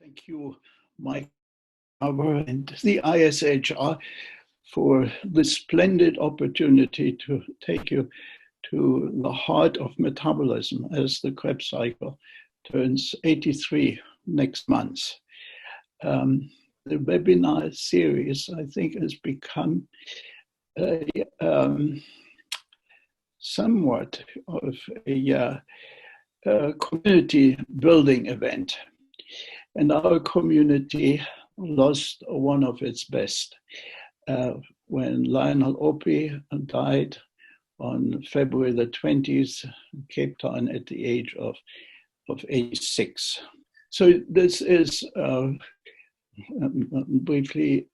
Thank you, Mike and the ISHR for this splendid opportunity to take you to the heart of metabolism as the Krebs Cycle turns 83 next month. The webinar series, I think, has become a, somewhat of a community building event. And our community lost one of its best when Lionel Opie died on February the 20th in Cape Town at the age of 86. So this is briefly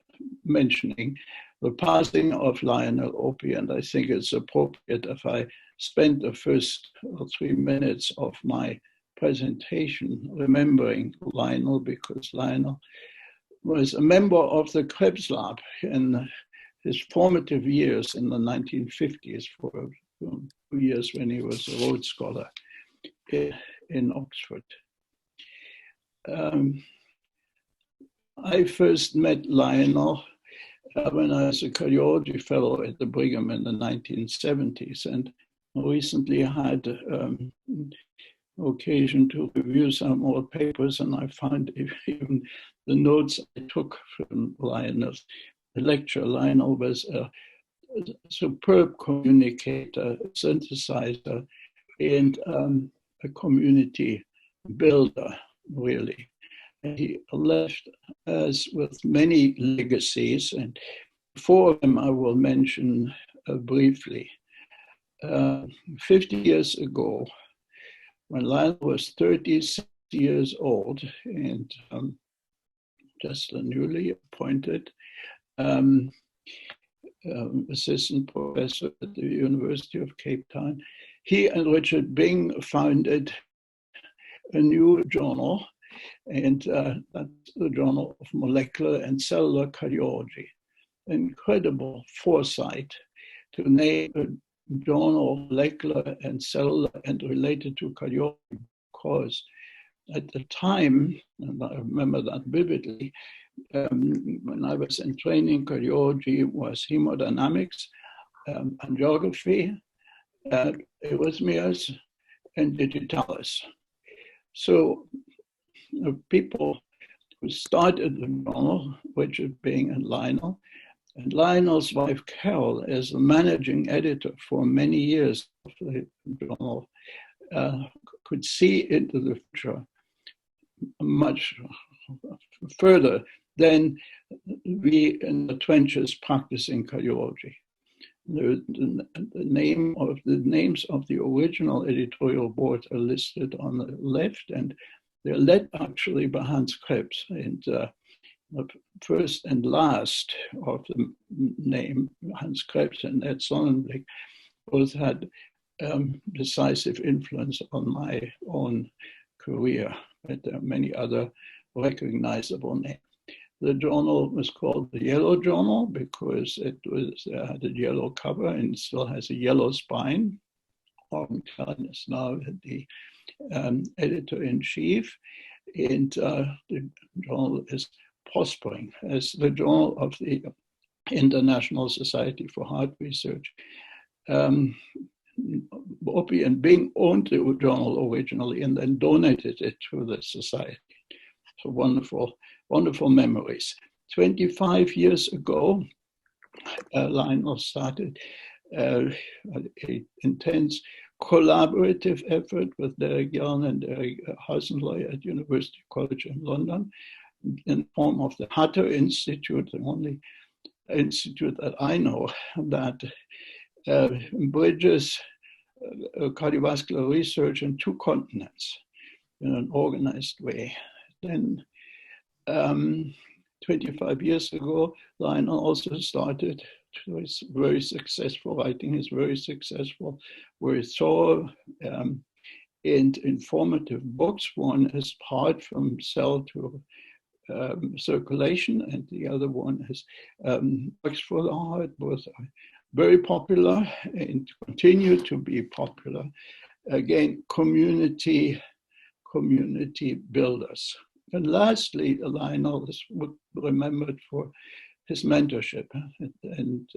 mentioning the passing of Lionel Opie, and I think it's appropriate if I spend the first 3 minutes of my presentation remembering Lionel, because Lionel was a member of the Krebs lab in his formative years in the 1950s for 2 years when he was a Rhodes Scholar in Oxford. I first met Lionel when I was a cardiology fellow at the Brigham in the 1970s, and recently had occasion to review some more papers, and I found even the notes I took from Lionel's lecture. Lionel was a superb communicator, synthesizer, and a community builder, really. And he left us with many legacies, and 4 of them I will mention briefly. 50 years ago, when Lionel was 36 years old and just a newly appointed assistant professor at the University of Cape Town, he and Richard Bing founded a new journal, and that's the Journal of Molecular and Cellular Cardiology. Incredible foresight to name a journal of molecular and cellular and related to cardiology, because at the time, and I remember that vividly, when I was in training, cardiology was hemodynamics, angiography, arrhythmias, and digitalis. So people who started the journal, Richard Bing and Lionel, and Lionel's wife, Carol, as the managing editor for many years of the journal, could see into the future much further than we in the trenches practicing cardiology. The names of the original editorial board are listed on the left, and they're led actually by Hans Krebs. And the first and last of the name, Hans Krebs and Ed Sonnenblick, both had decisive influence on my own career, but there are many other recognizable names. The journal was called the Yellow Journal because it had a yellow cover and still has a yellow spine. Organ Khan is now the editor-in-chief, and the journal is prospering as the journal of the International Society for Heart Research. Opie and Bing owned the journal originally and then donated it to the society. So wonderful, wonderful memories. 25 years ago, Lionel started an intense collaborative effort with Derek Young and Derek Hausenloy at University College in London in the form of the Hatter Institute, the only institute that I know that bridges cardiovascular research in 2 continents in an organized way. Then 25 years ago, Lionel also started, was very successful, writing is very successful, very thorough and informative books. One is Heart from Cell to Circulation, and the other one is Works for the Heart. Both are very popular and continue to be popular. Again, community builders. And lastly, Lionel is remembered for his mentorship, and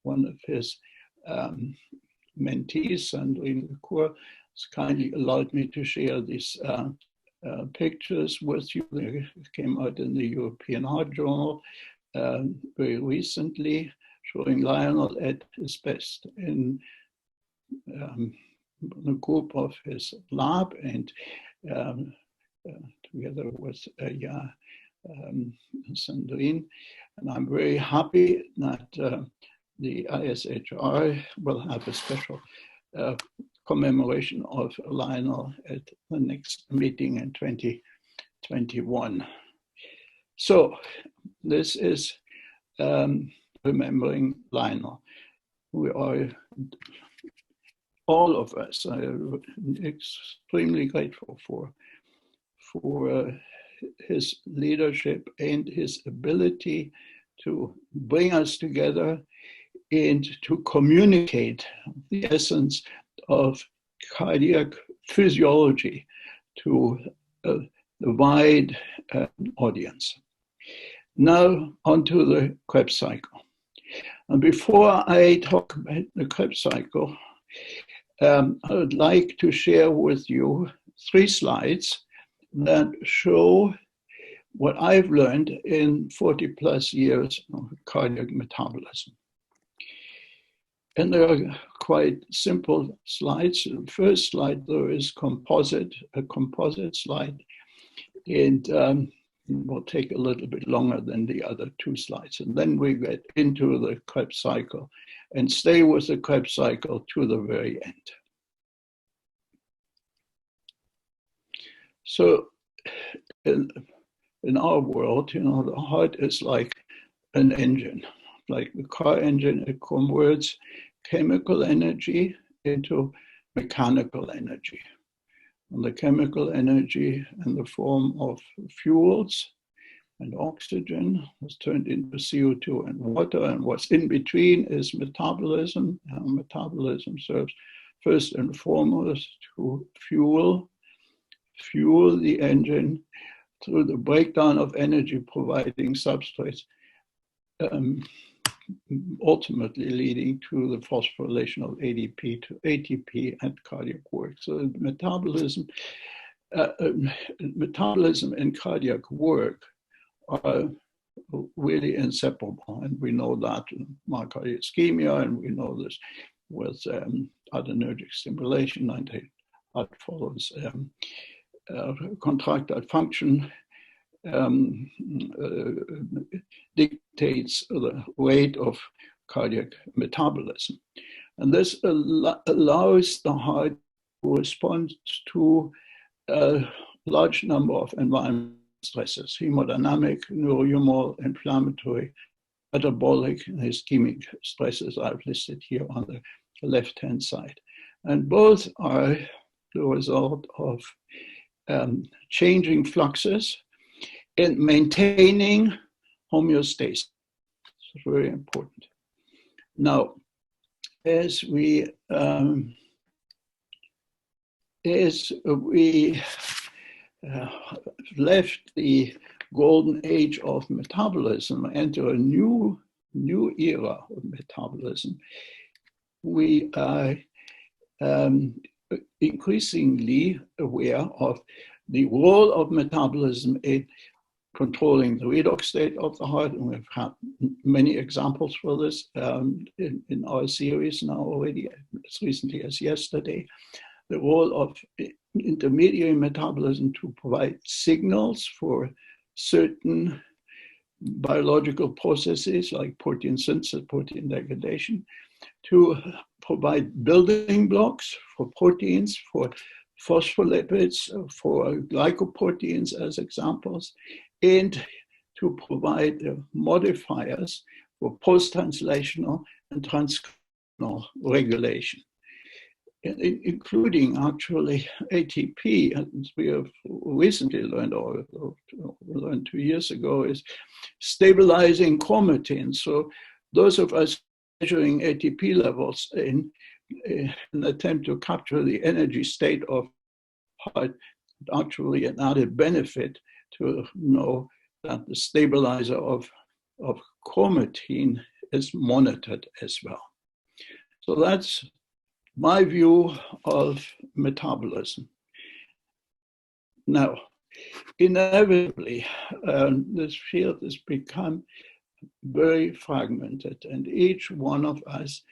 one of his mentees, Sandrine Lecour, has kindly allowed me to share these pictures with you. They came out in the European Heart Journal very recently, showing Lionel at his best in a group of his lab, and together with Sandrine. And I'm very happy that the ISHR will have a special commemoration of Lionel at the next meeting in 2021. So this is remembering Lionel. We are, all of us, are extremely grateful for his leadership and his ability to bring us together and to communicate the essence of cardiac physiology to a wide audience. Now onto the Krebs cycle. And before I talk about the Krebs cycle, I would like to share with you 3 slides that show what I've learned in 40 plus years of cardiac metabolism. And they are quite simple slides. The first slide, though, is a composite slide, and will take a little bit longer than the other 2 slides. And then we get into the Krebs cycle and stay with the Krebs cycle to the very end. So in our world, the heart is like an engine, like the car engine. It converts chemical energy into mechanical energy. And the chemical energy in the form of fuels and oxygen was turned into CO2 and water, and what's in between is metabolism. Metabolism serves first and foremost to fuel the engine through the breakdown of energy providing substrates, ultimately leading to the phosphorylation of ADP to ATP and cardiac work. So metabolism and cardiac work are really inseparable, and we know that in myocardial ischemia, and we know this with adrenergic stimulation, and that follows contractile function dictates the rate of cardiac metabolism. And this allows the heart to respond to a large number of environmental stresses: hemodynamic, neurohumoral, inflammatory, metabolic, and ischemic stresses I've listed here on the left-hand side. And both are the result of changing fluxes and maintaining homeostasis. It's very important. Now, as we left the golden age of metabolism, enter a new era of metabolism, we are increasingly aware of the role of metabolism in controlling the redox state of the heart. And we've had many examples for this in our series now already, as recently as yesterday. The role of intermediary metabolism to provide signals for certain biological processes like protein synthesis, protein degradation, to provide building blocks for proteins, for phospholipids, for glycoproteins as examples, and to provide modifiers for post-translational and transcriptional regulation, including actually ATP, as we have recently learned, or learned 2 years ago, is stabilizing chromatin. So those of us measuring ATP levels in an attempt to capture the energy state of heart actually an added benefit to know that the stabilizer of chromatin is monitored as well. So that's my view of metabolism. Now, inevitably, this field has become very fragmented, and each one of us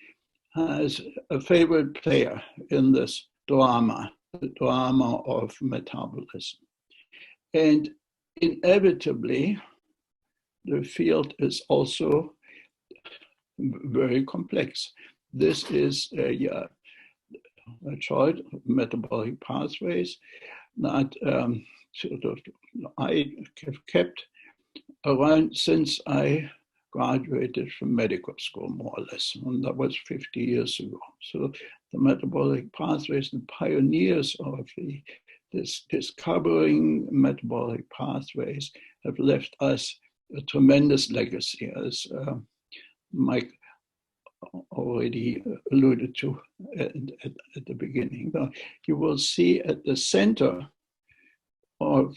has a favorite player in this drama, the drama of metabolism. And inevitably, the field is also very complex. This is a chart of metabolic pathways that sort of I have kept around since I graduated from medical school, more or less, and that was 50 years ago. So the metabolic pathways, the pioneers of this discovering metabolic pathways have left us a tremendous legacy, as Mike already alluded to at the beginning. Now, you will see at the center of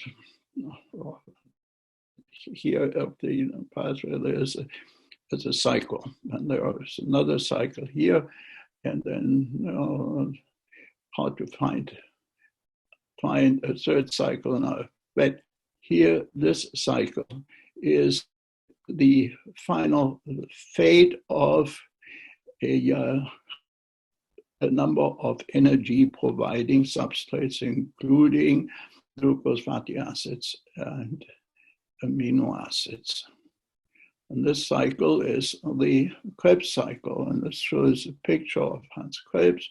here of the pathway, there's a cycle, and there is another cycle here, and then hard to find a third cycle now. But here, this cycle is the final fate of a number of energy-providing substrates, including glucose, fatty acids, and amino acids. And this cycle is the Krebs cycle, and this shows a picture of Hans Krebs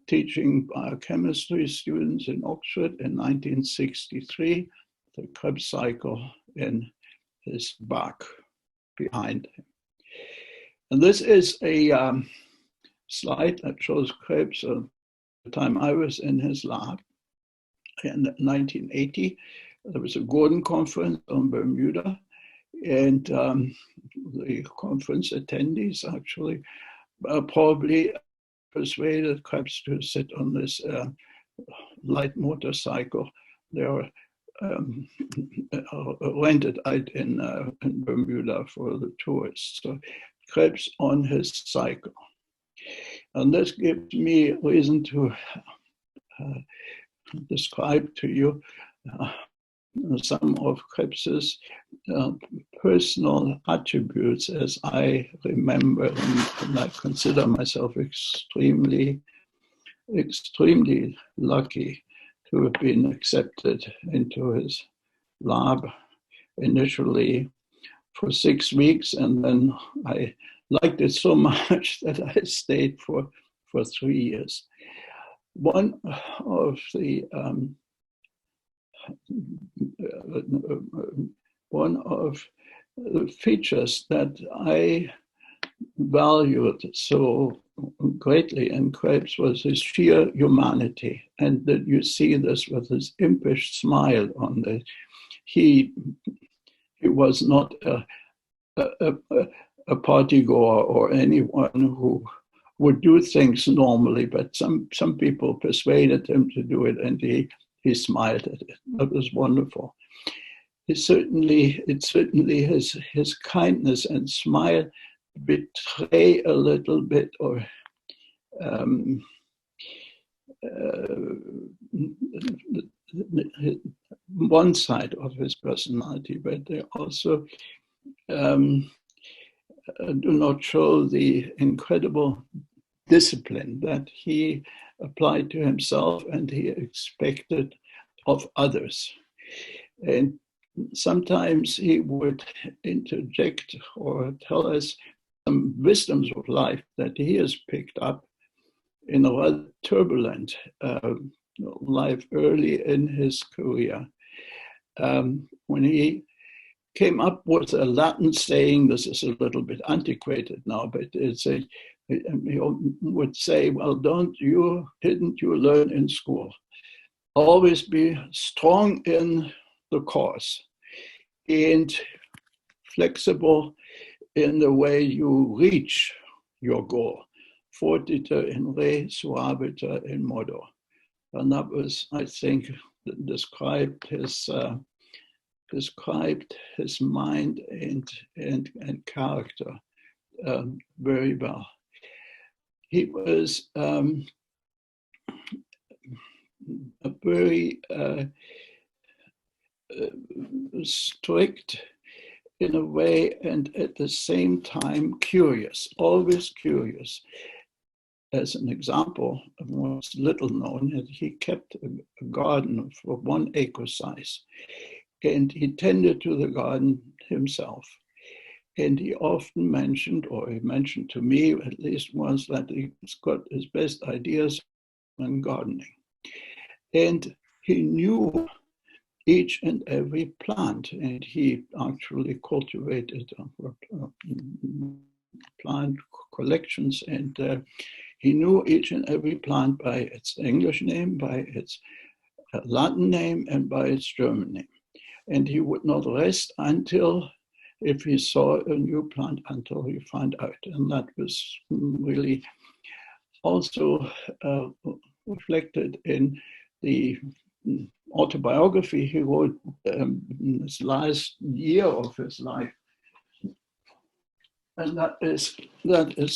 teaching biochemistry students in Oxford in 1963, the Krebs cycle in his back behind him. And this is a slide that shows Krebs at the time I was in his lab in 1980. There was a Gordon conference on Bermuda, and the conference attendees actually probably persuaded Krebs to sit on this light motorcycle. They were rented out in Bermuda for the tourists. So Krebs on his cycle. And this gives me reason to describe to you some of Krebs's personal attributes, as I remember, and I consider myself extremely lucky to have been accepted into his lab initially for 6 weeks, and then I liked it so much that I stayed for 3 years. One of the features that I valued so greatly in Krebs was his sheer humanity, and that you see this with his impish smile on it. He was not a party goer or anyone who would do things normally, but some people persuaded him to do it, and he smiled at it. That was wonderful. It certainly his kindness and smile betray a little bit, or one side of his personality, but they also do not show the incredible discipline that he applied to himself and he expected of others. And sometimes he would interject or tell us some wisdoms of life that he has picked up in a rather turbulent life early in his career. When he came up with a Latin saying, this is a little bit antiquated now, but he would say, well, didn't you learn in school? Always be strong in the cause and flexible in the way you reach your goal. Fortiter in re, suaviter in modo. And that was, I think, described his mind and character very well. He was a very strict in a way, and at the same time curious, always curious. As an example of what's little known, he kept a garden for 1 acre size, and he tended to the garden himself. And he often mentioned, or he mentioned to me at least once, that he got his best ideas on gardening. And he knew each and every plant, and he actually cultivated plant collections, and he knew each and every plant by its English name, by its Latin name, and by its German name. And he would not rest until, if he saw a new plant, until he found out. And that was really also reflected in the autobiography he wrote in his last year of his life. And that is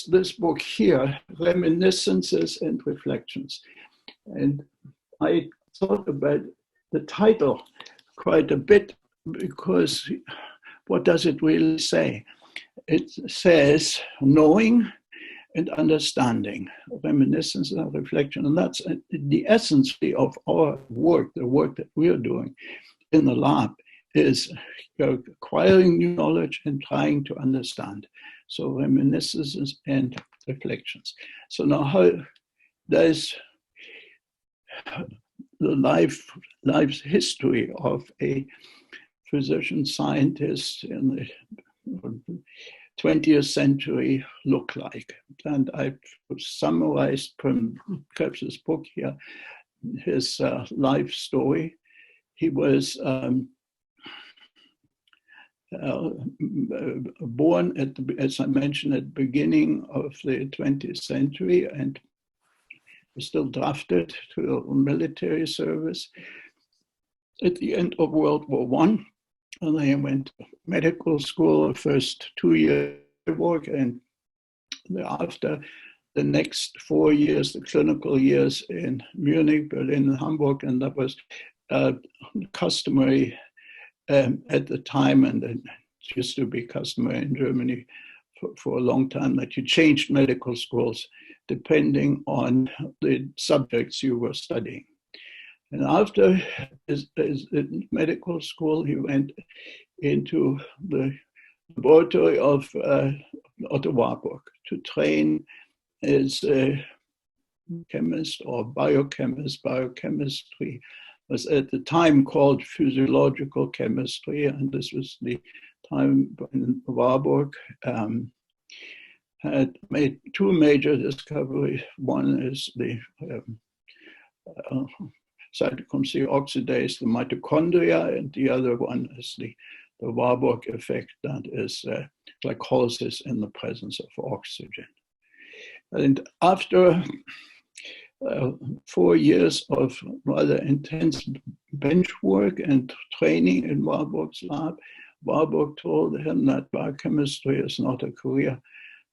this book here, Reminiscences and Reflections. And I thought about the title quite a bit, because what does it really say? It says knowing and understanding, reminiscence and reflection. And that's the essence of our work, the work that we are doing in the lab, is acquiring new knowledge and trying to understand. So reminiscences and reflections. So now how does the life's history of a physician scientist in the 20th century look like? And I've summarized from Krebs's book here his life story. He was born as I mentioned, at the beginning of the 20th century, and was still drafted to military service at the end of World War I. And then went to medical school, first 2 years work, and thereafter the next 4 years, the clinical years in Munich, Berlin, and Hamburg. And that was customary at the time, and it used to be customary in Germany for a long time, that you changed medical schools depending on the subjects you were studying. And after his medical school, he went into the laboratory of Otto Warburg to train as a chemist or biochemist. Biochemistry was at the time called physiological chemistry, and this was the time when Warburg had made 2 major discoveries. One is the cytochrome C oxidase, the mitochondria, and the other one is the Warburg effect, that is glycolysis in the presence of oxygen. And after 4 years of rather intense bench work and training in Warburg's lab, Warburg told him that biochemistry is not a career.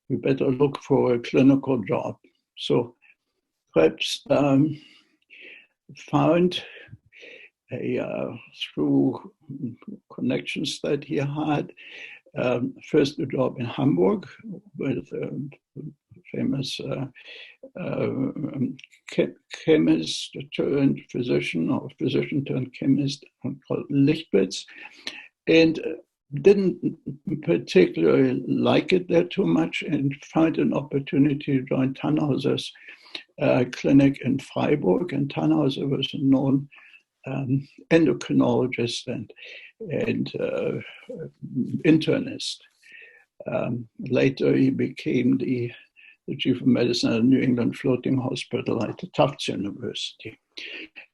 You better look for a clinical job. So Krebs found through connections that he had, first a job in Hamburg with famous chemist turned physician, or physician turned chemist called Lichtwitz, and didn't particularly like it there too much, and found an opportunity to join Tannhauser's clinic in Freiburg. And Tannhauser was a known endocrinologist and internist. Later, he became the chief of medicine at New England Floating Hospital at the Tufts University.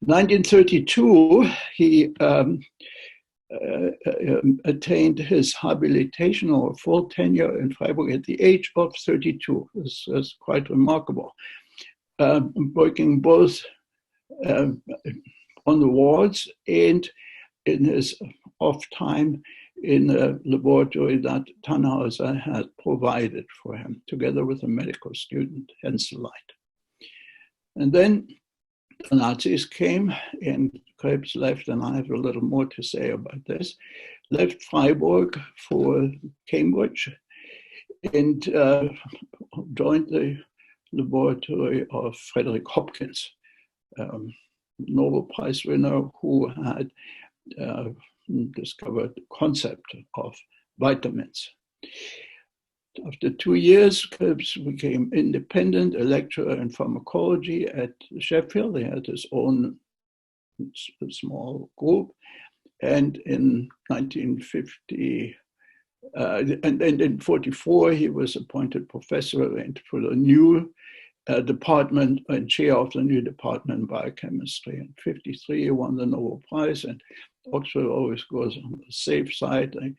In 1932, he attained his habilitation, or full tenure in Freiburg, at the age of 32. This is quite remarkable. Working both on the wards and in his off time in a laboratory that Tannhauser had provided for him, together with a medical student, Henseleit. And then the Nazis came, and Krebs left, and I have a little more to say about this, left Freiburg for Cambridge and joined the laboratory of Frederick Hopkins, Nobel Prize winner who had discovered the concept of vitamins. After 2 years, Krebs became independent, a lecturer in pharmacology at Sheffield. He had his own small group. And in 1950, and in 1944, he was appointed professor for the new department and chair of the new department in biochemistry. In 1953, he won the Nobel Prize, and Oxford always goes on the safe side. They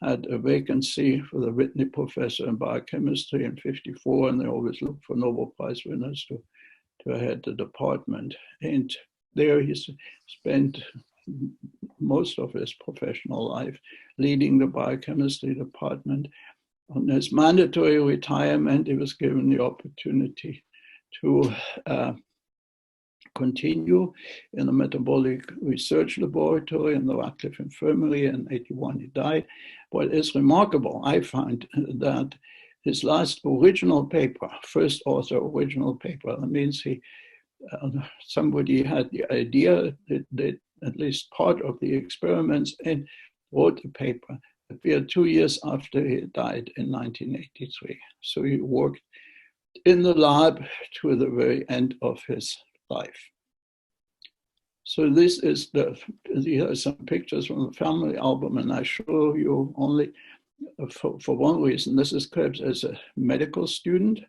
had a vacancy for the Whitney professor in biochemistry in 1954, and they always look for Nobel Prize winners to head the department. And there he spent most of his professional life leading the biochemistry department. On his mandatory retirement, he was given the opportunity to continue in the metabolic research laboratory in the Radcliffe Infirmary. In 1981, he died. What is remarkable, I find, that his last original paper, first author original paper, that means somebody had the idea, did at least part of the experiments, and wrote the paper. Appeared 2 years after he died in 1983. So he worked in the lab to the very end of his life. So these are some pictures from the family album, and I show you only for one reason. This is Krebs as a medical student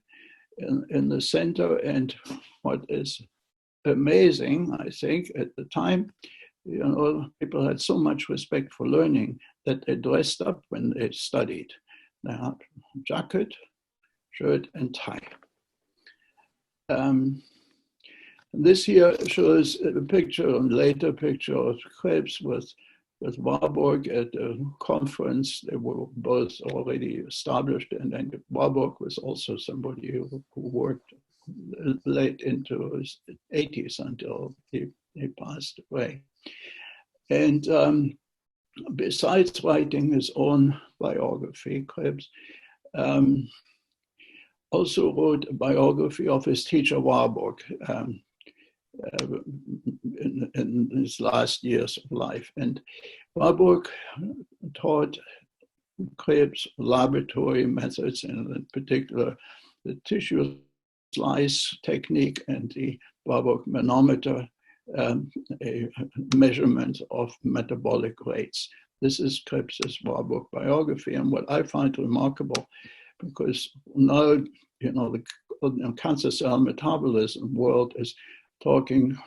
in the center, and what is amazing, I think, at the time, people had so much respect for learning that they dressed up when they studied. They had jacket, shirt, and tie. This here shows a picture, a later picture of Krebs with Warburg at a conference. They were both already established, and then Warburg was also somebody who worked late into his 80s until he passed away. And besides writing his own biography, Krebs also wrote a biography of his teacher Warburg in his last years of life. And Warburg taught Krebs laboratory methods, and in particular the tissue slice technique and the Warburg manometer, a measurement of metabolic rates. This is Krebs's Warburg biography, and what I find remarkable, because now the cancer cell metabolism world is talking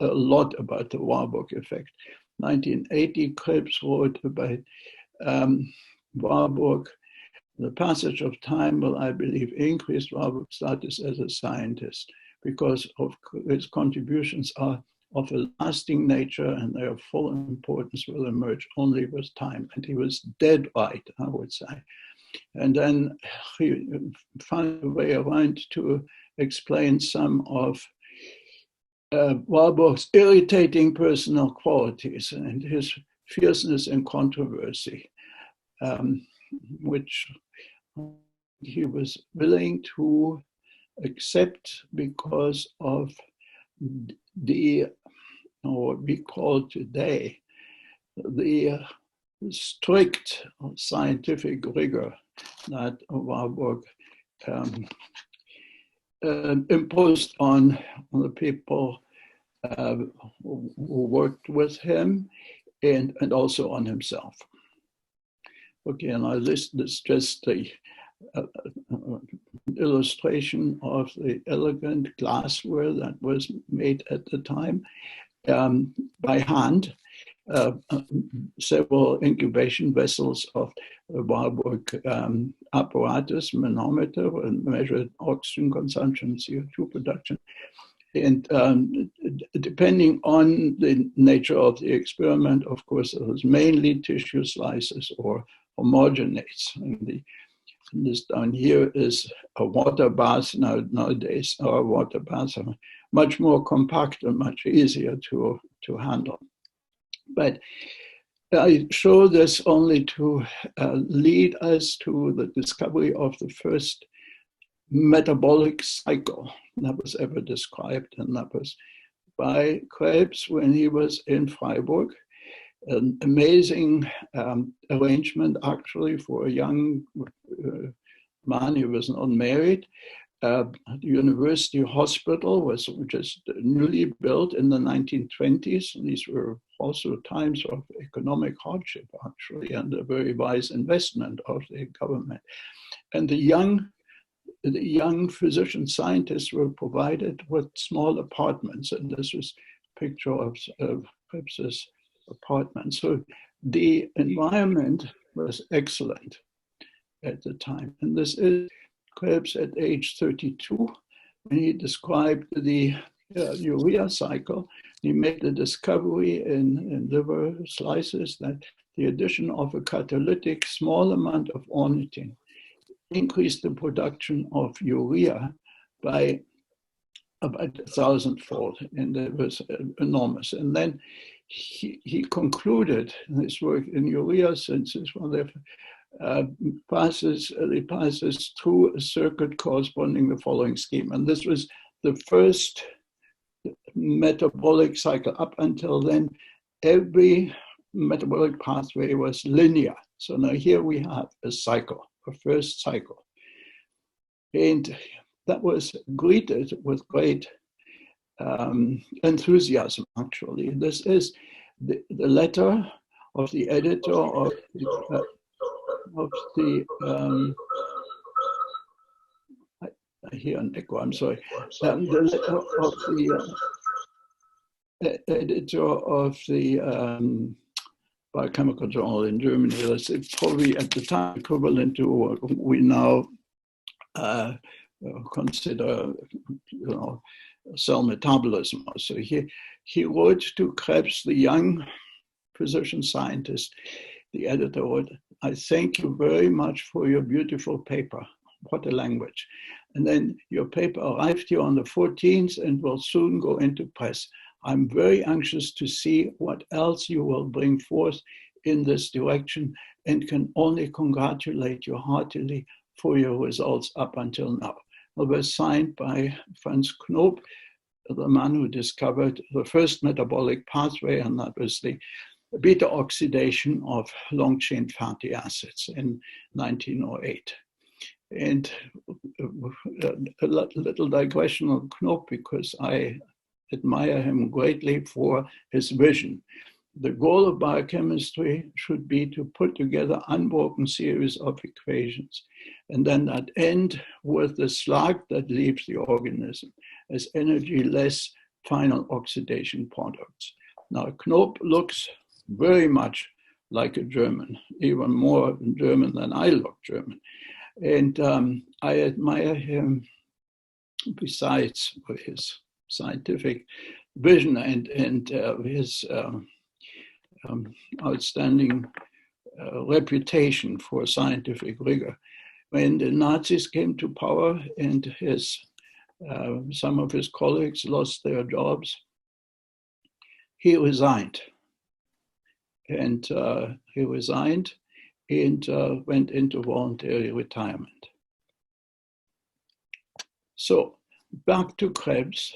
a lot about the Warburg effect. 1980, Krebs wrote about Warburg. The passage of time will, I believe, increase Warburg's status as a scientist, because of his contributions are of a lasting nature, and their full importance will emerge only with time. And he was dead right, I would say. And then he found a way around to explain some of Warburg's irritating personal qualities and his fierceness and controversy, which he was willing to accept because of what we call today the strict scientific rigor that Warburg imposed on the people who worked with him and also on himself. Okay, and this is just an illustration of the elegant glassware that was made at the time by hand. Several incubation vessels of the Warburg apparatus, manometer, and measured oxygen consumption, CO2 production. And depending on the nature of the experiment, of course, it was mainly tissue slices or homogenates. And this down here is a water bath. Nowadays, our water baths are much more compact and much easier to handle. But I show this only to lead us to the discovery of the first metabolic cycle that was ever described, and that was by Krebs when he was in Freiburg. An amazing arrangement, actually, for a young man. He was not married. The university hospital was just newly built in the 1920s. These were also times of economic hardship, actually, and a very wise investment of the government. And the young physician scientists were provided with small apartments, and this was a picture of Krebs's apartment. So the environment was excellent at the time. And this is Krebs at age 32, when he described the urea cycle. He made the discovery in liver slices that the addition of a catalytic small amount of ornithine increased the production of urea by about 1,000-fold, and it was enormous. And then he concluded his work in urea synthesis. Well, it passes through a circuit corresponding the following scheme. And this was the first metabolic cycle. Up until then, every metabolic pathway was linear. So now here we have a cycle, a first cycle. And that was greeted with great enthusiasm, actually. This is the letter of the editor of the I hear an echo, I'm sorry. The letter of the editor of the Biochemical Journal in Germany. That's probably at the time equivalent to what we now consider, cell metabolism. So he wrote to Krebs, the young physician scientist. The editor wrote, "I thank you very much for your beautiful paper." What a language. And then your paper arrived here on the 14th and will soon go into press. I'm very anxious to see what else you will bring forth in this direction and can only congratulate you heartily for your results up until now. It was signed by Franz Knoop, the man who discovered the first metabolic pathway, and that was the beta oxidation of long-chain fatty acids in 1908. And a little digression on Knoop, because I admire him greatly for his vision. The goal of biochemistry should be to put together unbroken series of equations, and then that end with the slag that leaves the organism as energy-less final oxidation products. Now, Knoop looks very much like a German, even more German than I look German. And I admire him besides his scientific vision and his outstanding reputation for scientific rigor. When the Nazis came to power and some of his colleagues lost their jobs, he resigned. And he resigned and went into voluntary retirement. So back to Krebs.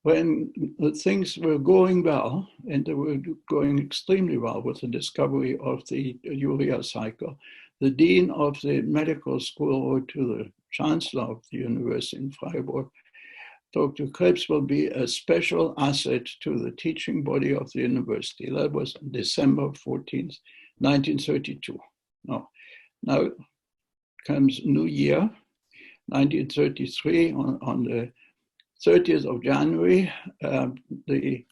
When things were going well, and they were going extremely well with the discovery of the urea cycle, the dean of the medical school wrote to the chancellor of the university in Freiburg, Dr. Krebs will be a special asset to the teaching body of the university. That was December 14th, 1932. Now comes New Year, 1933, on the 30th of January, the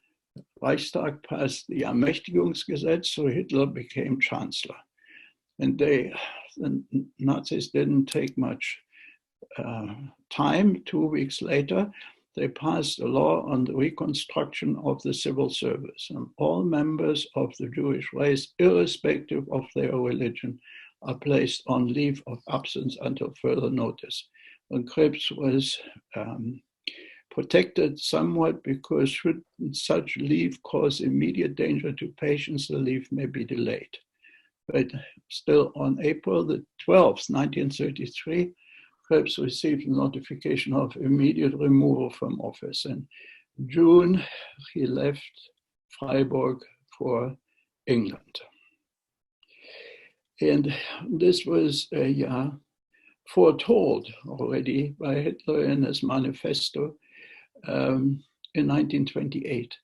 Reichstag passed the Ermächtigungsgesetz, so Hitler became chancellor. And the Nazis didn't take much time. 2 weeks later, they passed a law on the reconstruction of the civil service, and all members of the Jewish race, irrespective of their religion, are placed on leave of absence until further notice. And Krebs was protected somewhat because should such leave cause immediate danger to patients, the leave may be delayed. But still on April the 12th, 1933, Krebs received a notification of immediate removal from office. In June, he left Freiburg for England. And this was foretold already by Hitler in his manifesto in 1928,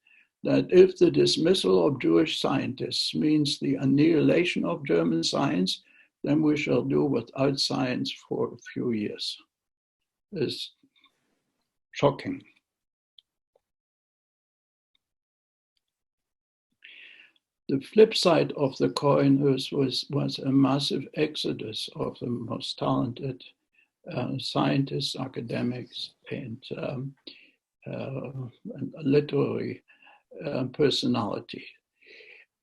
that if the dismissal of Jewish scientists means the annihilation of German science, then we shall do without science for a few years. It's shocking. The flip side of the coin was a massive exodus of the most talented scientists, academics, and literary personality.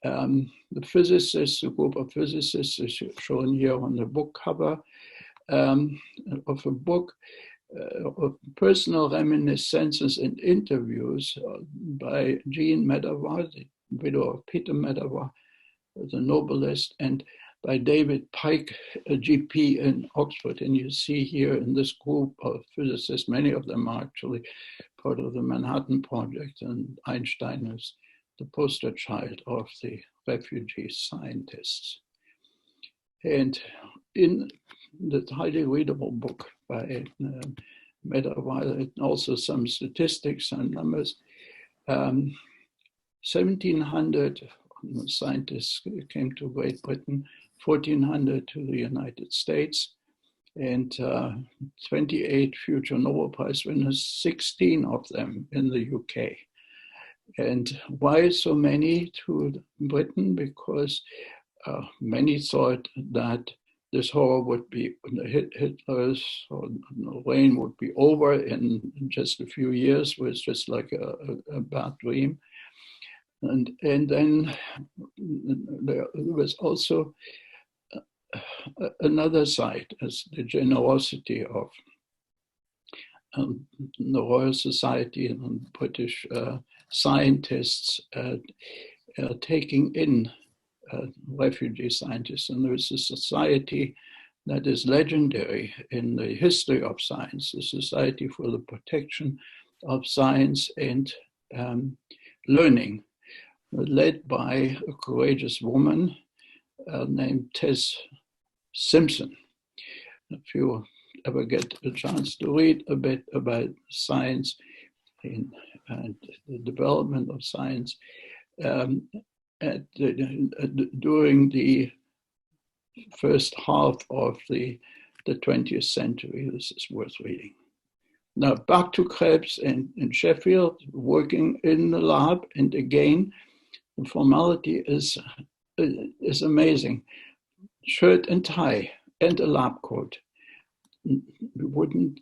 The physicists, a group of physicists is shown here on the book cover of a book of personal reminiscences and interviews by Jean Metabolic, widow of Peter Metabolic, the Nobelist, and by David Pike, a GP in Oxford. And you see here in this group of physicists, many of them are actually part of the Manhattan Project, and Einstein is the poster child of the Refugee Scientists. And in the highly readable book by Metabolic, also some statistics and numbers, 1,700 scientists came to Great Britain, 1,400 to the United States, and 28 future Nobel Prize winners, 16 of them in the UK. And why so many to Britain? Because many thought that this horror would be, Hitler's reign would be over in just a few years. It was just like a bad dream. And then there was also another side, as the generosity of the Royal Society and British scientists taking in refugee scientists. And there is a society that is legendary in the history of science, the Society for the Protection of Science and Learning, led by a courageous woman named Tess Simpson. If you ever get a chance to read a bit about science and the development of science during the first half of the 20th century, this is worth reading. Now back to Krebs in Sheffield, working in the lab, and again, the formality is amazing. Shirt and tie and a lab coat. We wouldn't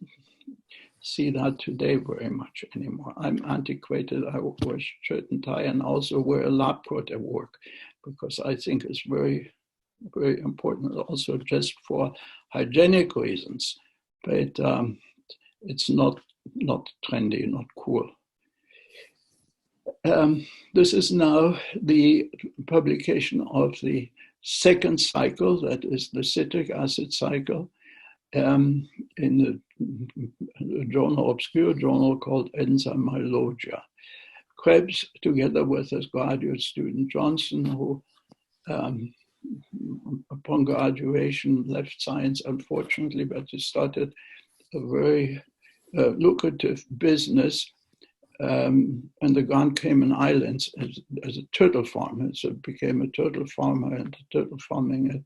see that today very much anymore. I'm antiquated. I wear shirt and tie and also wear a lab coat at work because I think it's very, very important also just for hygienic reasons. But it's not trendy, not cool. This is now the publication of the second cycle, that is the citric acid cycle, in the journal, obscure journal called Enzymologia. Krebs, together with his graduate student Johnson, who upon graduation left science, unfortunately, but he started a very lucrative business in the Grand Cayman Islands as a turtle farmer. So it became a turtle farmer, and turtle farming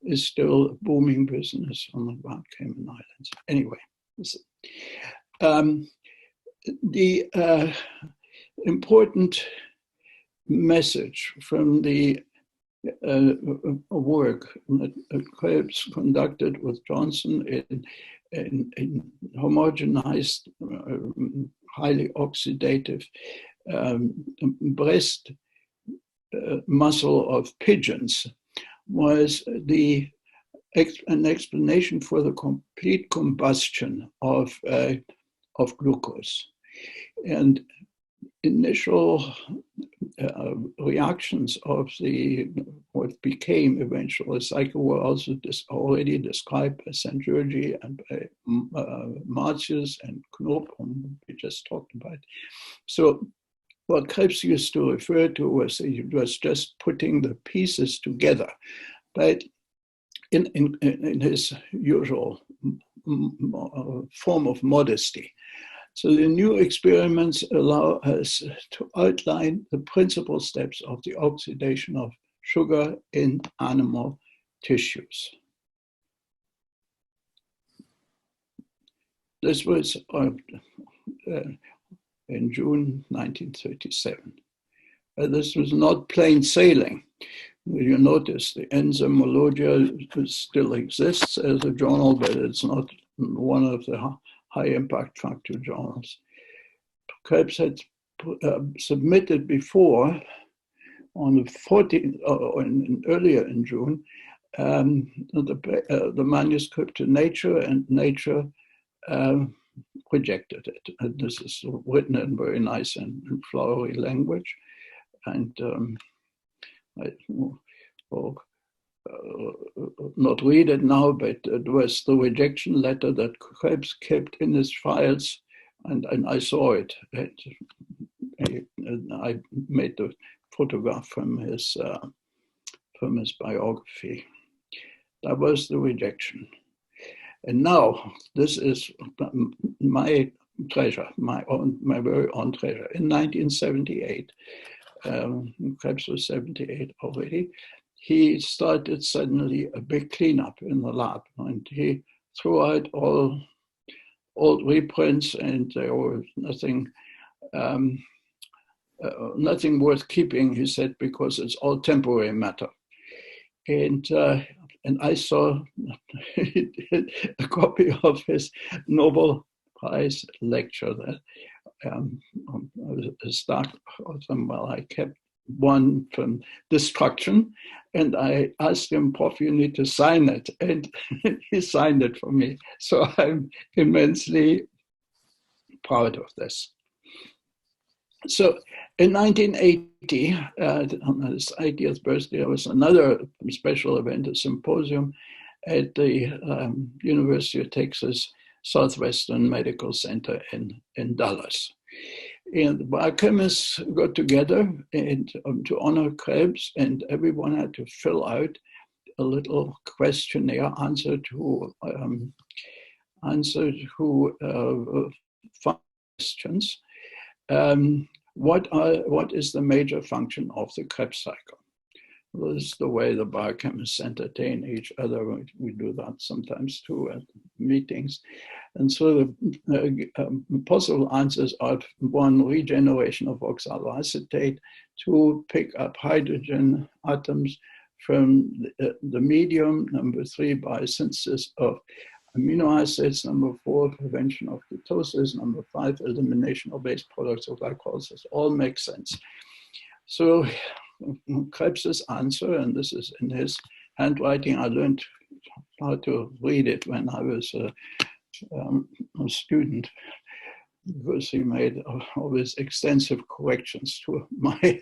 is still a booming business on the Grand Cayman Islands. Anyway, the important message from the work that Krebs conducted with Johnson in in homogenized, highly oxidative breast muscle of pigeons was an explanation for the complete combustion of glucose. And initial reactions of what became eventually cycle were also already described by Sanjurji and by Martius and Knoop, whom we just talked about. So what Krebs used to refer to was it was just putting the pieces together, but in his usual form of modesty. So the new experiments allow us to outline the principal steps of the oxidation of sugar in animal tissues. This was in June 1937. This was not plain sailing. You notice the Enzymologia still exists as a journal, but it's not one of the high impact factor journals. Krebs had submitted before on the 14th, or earlier in June, the manuscript to Nature, and Nature rejected it. And this is written in very nice and flowery language. And I will not read it now, but it was the rejection letter that Krebs kept in his files, and I saw it. I made the photograph from his biography. That was the rejection. And now this is my treasure, my very own treasure. In 1978, Krebs was 78 already, he started suddenly a big cleanup in the lab, and he threw out all old reprints, and there was nothing worth keeping, he said, because it's all temporary matter. And I saw a copy of his Nobel Prize lecture that I kept one from destruction, and I asked him, Prof, you need to sign it, and he signed it for me. So I'm immensely proud of this. So in 1980, on his 80th birthday, there was another special event, a symposium at the University of Texas Southwestern Medical Center in Dallas. And the biochemists got together and to honor Krebs, and everyone had to fill out a little questionnaire, answer to 5 questions. What is the major function of the Krebs cycle? Well, this is the way the biochemists entertain each other. We do that sometimes too at meetings. And so the possible answers are: 1, regeneration of oxaloacetate; 2, pick up hydrogen atoms from the medium; 3, biosynthesis of amino acids; 4, prevention of ketosis; 5, elimination of base products of glycolysis. All make sense. So Krebs's answer, and this is in his handwriting. I learned how to read it when I was a student, because he made always extensive corrections to my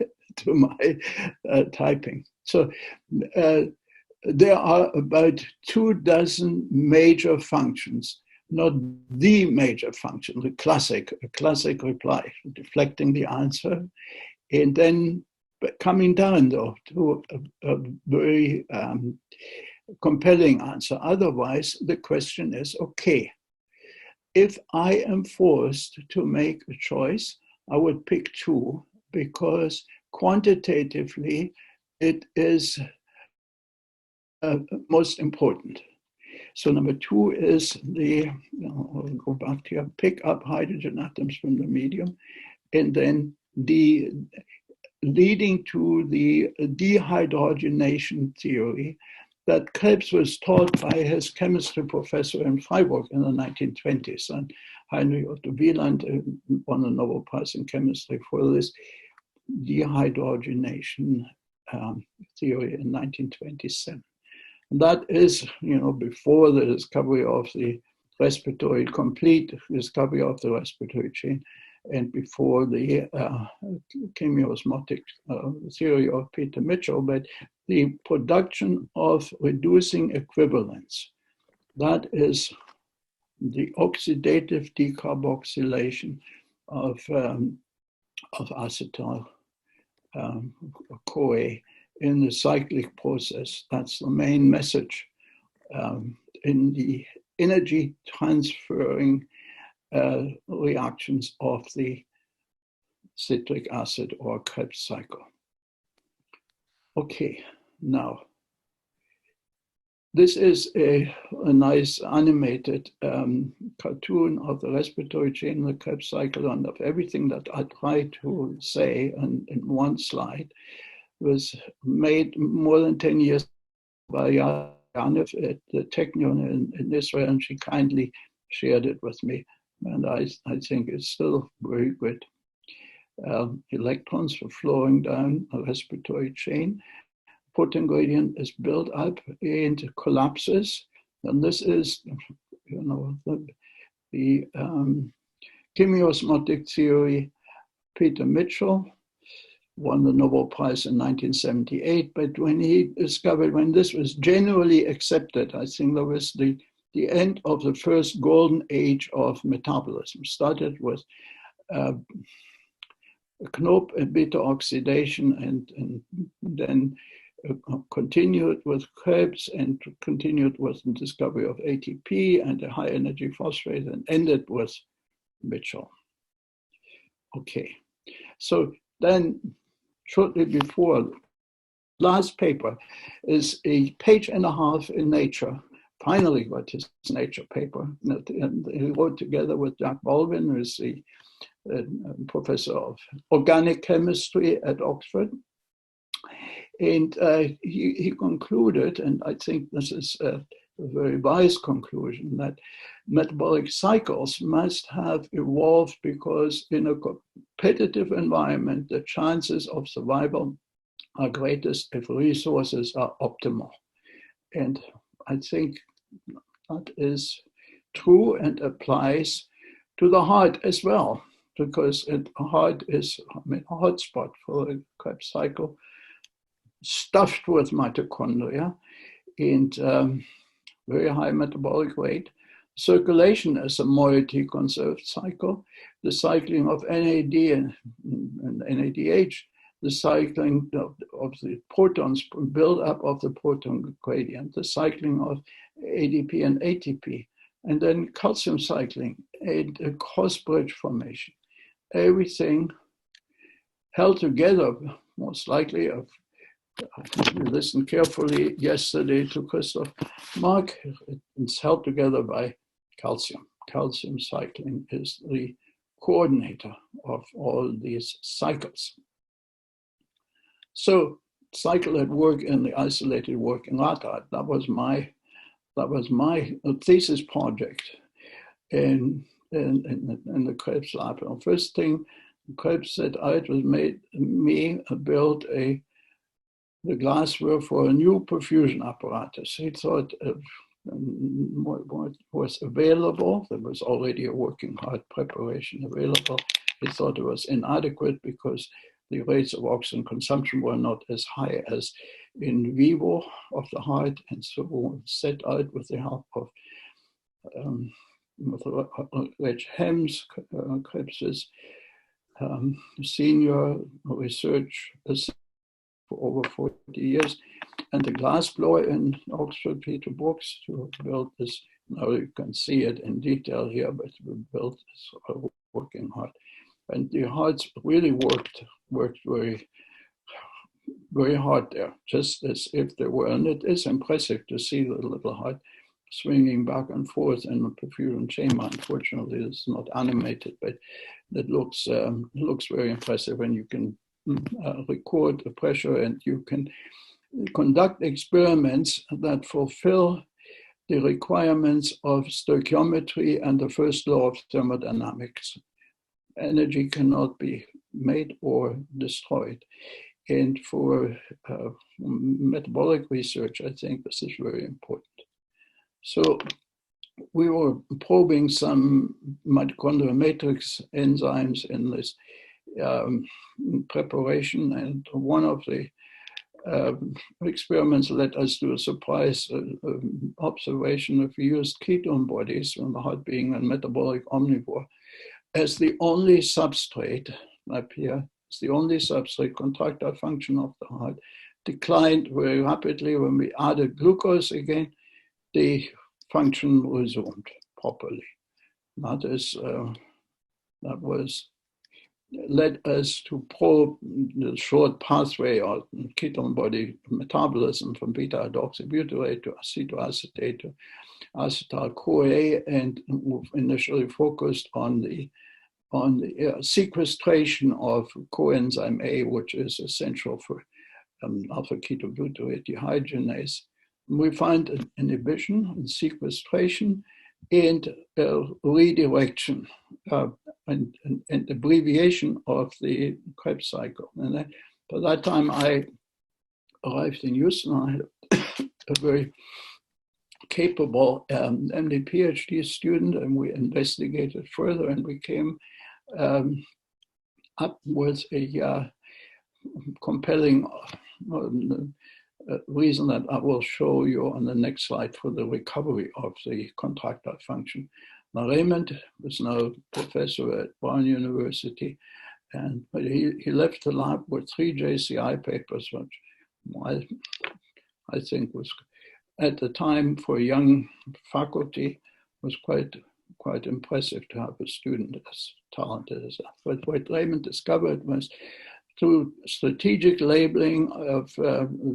typing. So there are about 24 major functions, not the major function, the classic reply, deflecting the answer, and then coming down though to a very compelling answer. Otherwise, the question is, okay, if I am forced to make a choice, I would pick 2, because quantitatively it is most important. So 2 is I'll go back here, pick up hydrogen atoms from the medium, and then leading to the dehydrogenation theory that Krebs was taught by his chemistry professor in Freiburg in the 1920s. And Heinrich Taegtmeyer won a Nobel Prize in chemistry for this dehydrogenation theory in 1927. And that is, before the discovery of the complete discovery of the respiratory chain, and before the chemiosmotic theory of Peter Mitchell, but the production of reducing equivalents. That is the oxidative decarboxylation of acetyl CoA in the cyclic process. That's the main message in the energy transferring reactions of the citric acid or Krebs cycle. Okay, now this is a nice animated cartoon of the respiratory chain, the Krebs cycle, and of everything that I tried to say in one slide was made more than 10 years by Janif at the Technion in Israel, and she kindly shared it with me. And I think it's still very good. Electrons are flowing down a respiratory chain. Protein gradient is built up and collapses. And this is, the chemiosmotic theory. Peter Mitchell won the Nobel Prize in 1978. But when this was generally accepted, I think there was the end of the first golden age of metabolism. Started with Knoop and beta oxidation, and then continued with Krebs, and continued with the discovery of ATP and the high energy phosphate, and ended with Mitchell. Okay, so then shortly before, last paper is a page and a half in Nature. Finally got his Nature paper, and he wrote together with Jack Baldwin, who is the professor of organic chemistry at Oxford. And he concluded, and I think this is a very wise conclusion, that metabolic cycles must have evolved because in a competitive environment, the chances of survival are greatest if resources are optimal. And I think that is true and applies to the heart as well, because the heart is a hotspot for the Krebs cycle, stuffed with mitochondria and very high metabolic rate. Circulation is a moiety conserved cycle. The cycling of NAD and NADH, the cycling of the protons, build up of the proton gradient, the cycling of ADP and ATP, and then calcium cycling and a cross bridge formation. Everything held together, most likely. Listened carefully yesterday to Christoph Mark. It's held together by calcium. Calcium cycling is the coordinator of all these cycles. So, cycle at work in the isolated work in Radhardt. That was my thesis project in the Krebs lab. And first thing Krebs said out was made me build the glassware for a new perfusion apparatus. He thought what was available, there was already a working heart preparation available. He thought it was inadequate because the rates of oxygen consumption were not as high as in vivo of the heart, and so set out with the help of Reg Hems, Krebs's senior research assistant for over 40 years, and the glassblower in Oxford, Peter Brooks, to build this. Now you can see it in detail here, but we built this working heart. And the hearts really worked very, very hard there, just as if they were. And it is impressive to see the little heart swinging back and forth in the perfusion chamber. Unfortunately, it's not animated, but it looks very impressive, and you can record the pressure, and you can conduct experiments that fulfill the requirements of stoichiometry and the first law of thermodynamics. Energy cannot be made or destroyed. And for metabolic research, I think this is very important. So we were probing some mitochondrial matrix enzymes in this preparation, and one of the experiments led us to a surprise observation of used ketone bodies, and the heart being a metabolic omnivore, as the only substrate up here. It's the only substrate. Contractile function of the heart declined very rapidly. When we added glucose again, the function resumed properly. That led us to probe the short pathway of ketone body metabolism from beta-hydroxybutyrate to acetoacetate to acetyl-CoA, and initially focused on the sequestration of coenzyme A, which is essential for alpha-ketobutyrate dehydrogenase. We find an inhibition and sequestration and redirection and abbreviation of the Krebs cycle. And by that time, I arrived in Houston. I had a very capable MD PhD student, and we investigated further, and we came up with a compelling reason that I will show you on the next slide for the recovery of the contractile function. Now, Raymond was now professor at Brown University, and he left the lab with 3 JCI papers, which I think was, at the time for a young faculty, was quite impressive to have a student as talented as that. But what Raymond discovered was, through strategic labeling of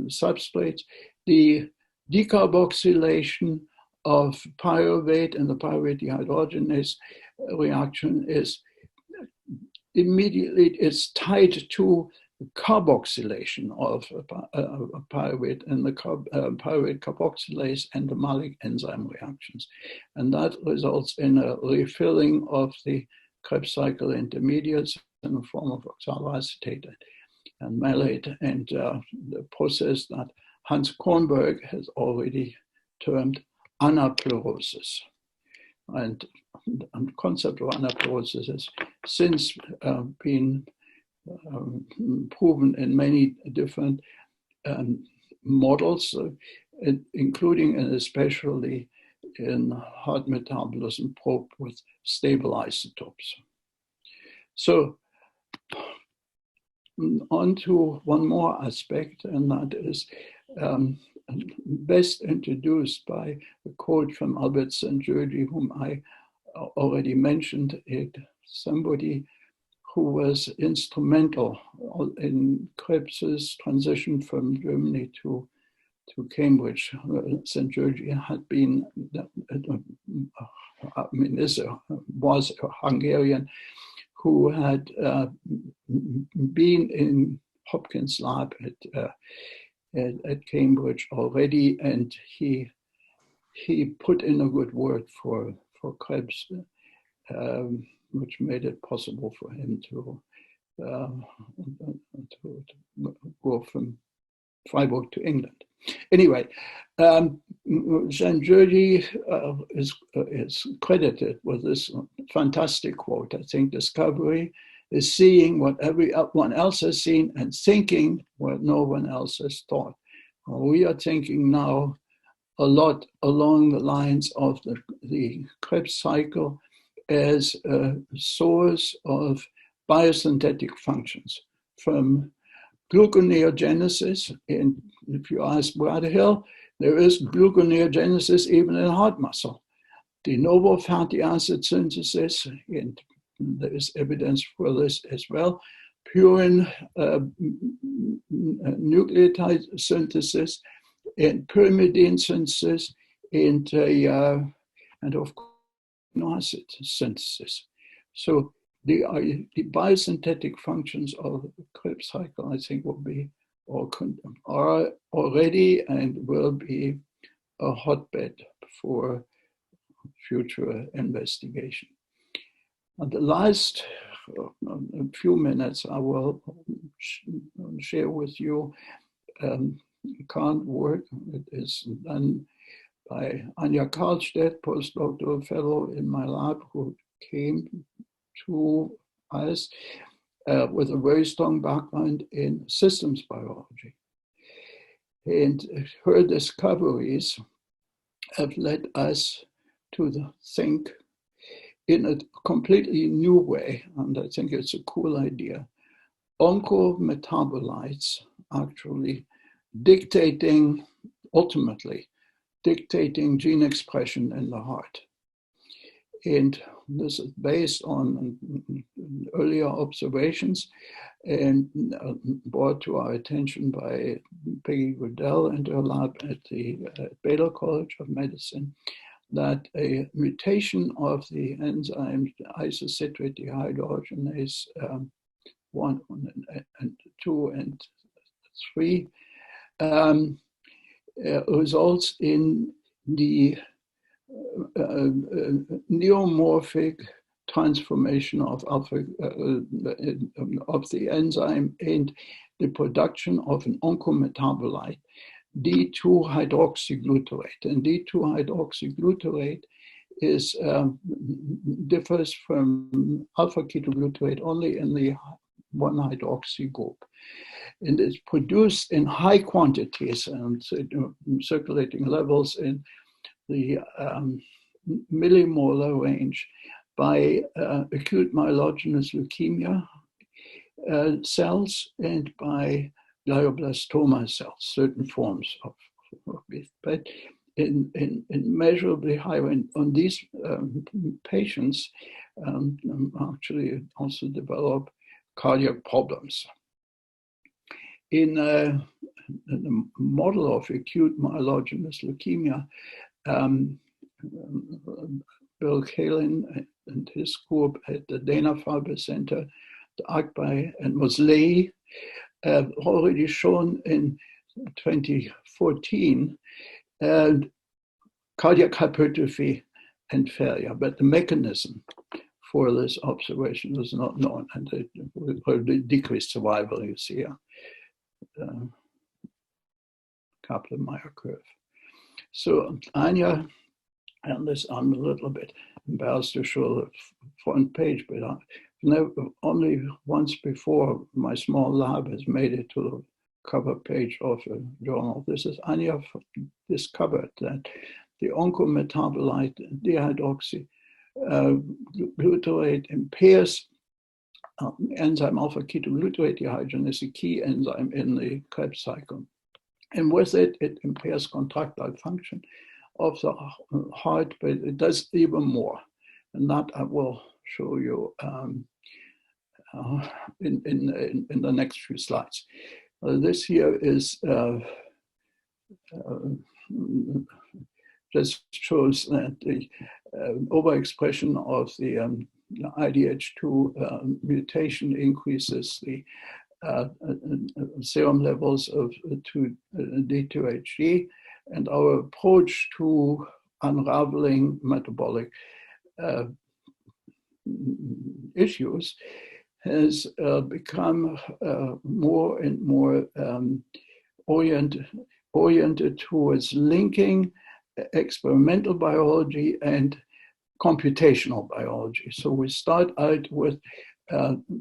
substrates, the decarboxylation of pyruvate and the pyruvate dehydrogenase reaction is immediately, it's tied to carboxylation of pyruvate and the pyruvate carboxylase and the malic enzyme reactions. And that results in a refilling of the Krebs cycle intermediates in the form of oxaloacetate and malate, and the process that Hans Kornberg has already termed anaplerosis. And the concept of anaplerosis has since been proven in many different models, including and especially in heart metabolism probe with stable isotopes. So on to one more aspect, and that is best introduced by a quote from Albert Szent-Györgyi, whom I already mentioned, somebody who was instrumental in Krebs's transition from Germany to Cambridge. Szent-Györgyi had been, was a Hungarian who had been in Hopkins' lab at Cambridge already, and he put in a good word for Krebs, which made it possible for him to go from Freiburg to England. Anyway, Szent-Györgyi is credited with this fantastic quote. I think discovery is seeing what everyone else has seen and thinking what no one else has thought. We are thinking now a lot along the lines of the Krebs cycle as a source of biosynthetic functions, from gluconeogenesis. And if you ask Bradhill, there is gluconeogenesis even in heart muscle. De novo fatty acid synthesis, and there is evidence for this as well. Purine nucleotide synthesis, and pyrimidine synthesis, and of course, acid synthesis. So the biosynthetic functions of the Krebs cycle, I think, will be are already and will be a hotbed for future investigation. And the last few minutes I will share with you current work. It is done by Anja Karlstedt, postdoctoral fellow in my lab, who came to us with a very strong background in systems biology. And her discoveries have led us to think in a completely new way, and I think it's a cool idea. Oncometabolites actually ultimately dictating gene expression in the heart. And this is based on earlier observations and brought to our attention by Peggy Goodell and her lab at the Baylor College of Medicine, that a mutation of the enzyme isocitrate dehydrogenase 1 and 2 and 3 results in the neomorphic transformation of the enzyme and the production of an oncometabolite, D2-hydroxyglutarate. And D2-hydroxyglutarate differs from alpha-ketoglutarate only in the 1-hydroxy group. And it's produced in high quantities and circulating levels in the millimolar range by acute myelogenous leukemia cells and by glioblastoma cells, certain forms of it, but in measurably high. On these patients actually also develop cardiac problems. In a model of acute myelogenous leukemia, Bill Kalin and his group at the Dana-Farber Center, the Taegtmeyer and Mosley, have already shown in 2014 cardiac hypertrophy and failure, but the mechanism for this observation is not known, and it decreased survival, you see here. Kaplan-Meier curve. So Anja, and this I'm a little bit embarrassed to show the front page, but only once before my small lab has made it to the cover page of a journal. This is Anja discovered that the oncometabolite dehydroxyglutarate impairs enzyme alpha-ketoglutarate dehydrogenase, a key enzyme in the Krebs cycle. And with it, it impairs contractile function of the heart, but it does even more. And that I will show you in the next few slides. This here is just shows that the overexpression of the IDH2 mutation increases the serum levels of D2HG, and our approach to unraveling metabolic issues has become more and more oriented towards linking experimental biology and computational biology. So we start out with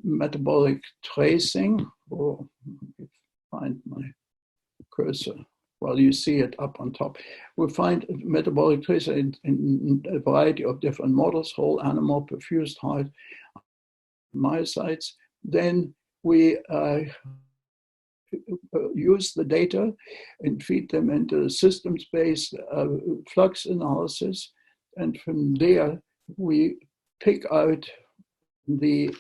metabolic tracing, or find my cursor. Well, you see it up on top. We find metabolic tracing in a variety of different models, whole animal, perfused heart, myocytes. Then we use the data and feed them into systems-based flux analysis. And from there, we pick out the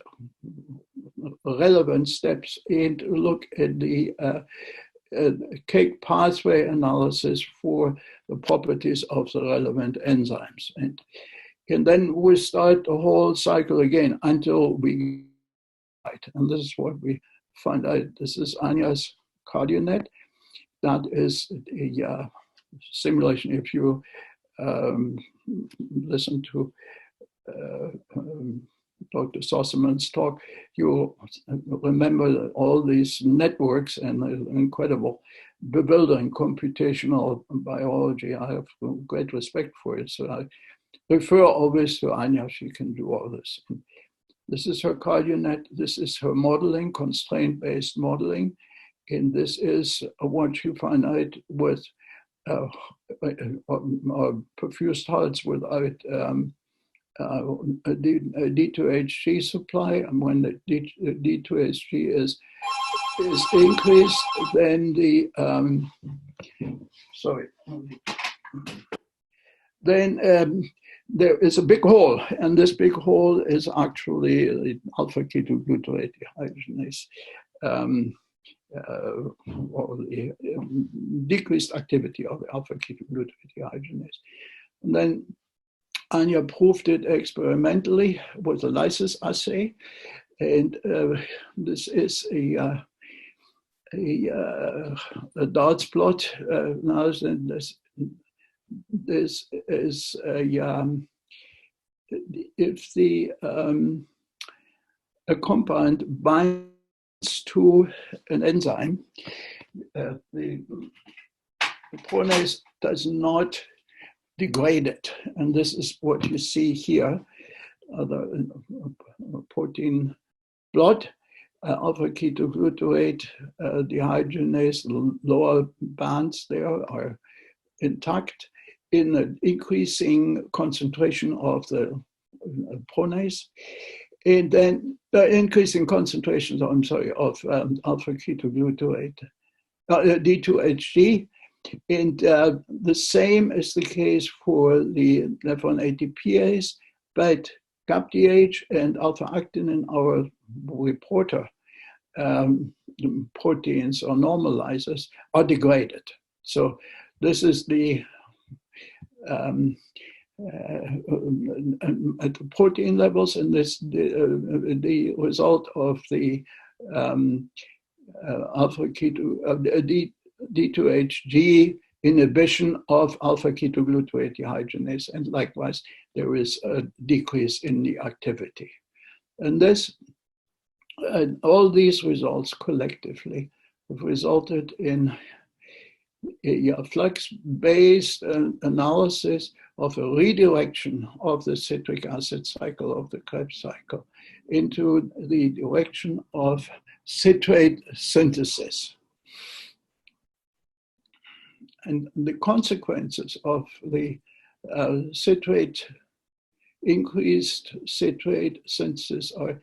relevant steps and look at the cake pathway analysis for the properties of the relevant enzymes. And then we start the whole cycle again until we, and this is what we find out. This is Anja's Cardionet. That is a simulation. If you listen to Dr. Sossaman's talk, you remember all these networks and incredible, bewildering computational biology. I have great respect for it. So I refer always to Anya. She can do all this. This is her Cardionet. This is her modeling, constraint-based modeling. And this is what you find out with perfused hearts without a D2HG supply. And when the D2HG is increased, then there is a big hole, and this big hole is actually the alpha-ketoglutarate dehydrogenase, or the decreased activity of the alpha-ketoglutarate dehydrogenase. And then Anya proved it experimentally with a lysis assay, and this is a DARTS plot. Now, this is if a compound binds to an enzyme, the pronase does not degrade it, and this is what you see here. The protein plot, alpha-ketoglutarate dehydrogenase, lower bands there are intact in an increasing concentration of the pronase, and then the increasing concentrations, of alpha-ketoglutarate, D2HG. And the same is the case for the nephron-ATPase, but GAPDH and alpha-actinin, our reporter proteins or normalizers, are degraded. So this is the at the protein levels, and this the result of the D2HG inhibition of alpha-ketoglutarate dehydrogenase, and likewise there is a decrease in the activity. And this, all these results collectively have resulted in a flux-based analysis of a redirection of the citric acid cycle of the Krebs cycle into the direction of citrate synthesis. And the consequences of the increased citrate synthesis are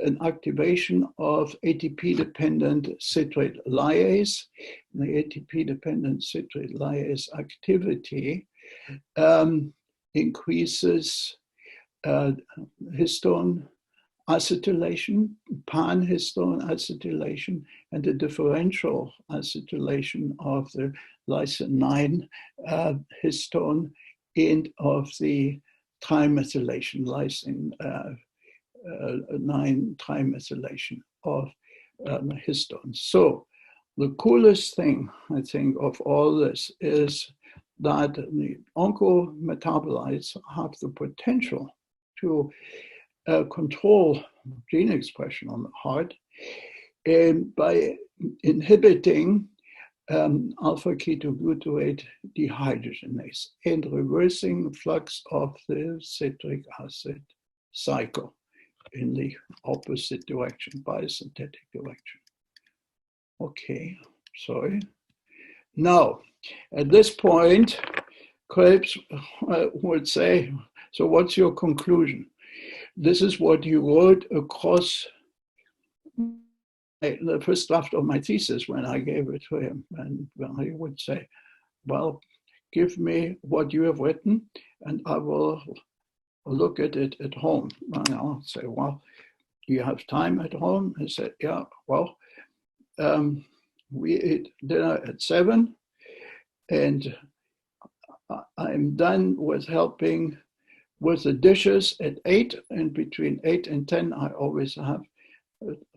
an activation of ATP-dependent citrate lyase. And the ATP-dependent citrate lyase activity increases histone acetylation, pan-histone acetylation, and the differential acetylation of the lysin 9 histone and of the trimethylation, lysin 9 trimethylation of histones. So the coolest thing, I think, of all this is that the oncometabolites have the potential to control gene expression on the heart, and by inhibiting alpha-ketoglutarate dehydrogenase and reversing the flux of the citric acid cycle in the opposite direction, biosynthetic direction. Okay, sorry. Now, at this point, Krebs would say, so what's your conclusion? This is what you wrote across the first draft of my thesis when I gave it to him. And he would say, well, give me what you have written and I will look at it at home. And I'll say, well, do you have time at home? He said, yeah, well, we eat dinner at 7 and I'm done with helping with the dishes at 8, and between 8 and 10, I always have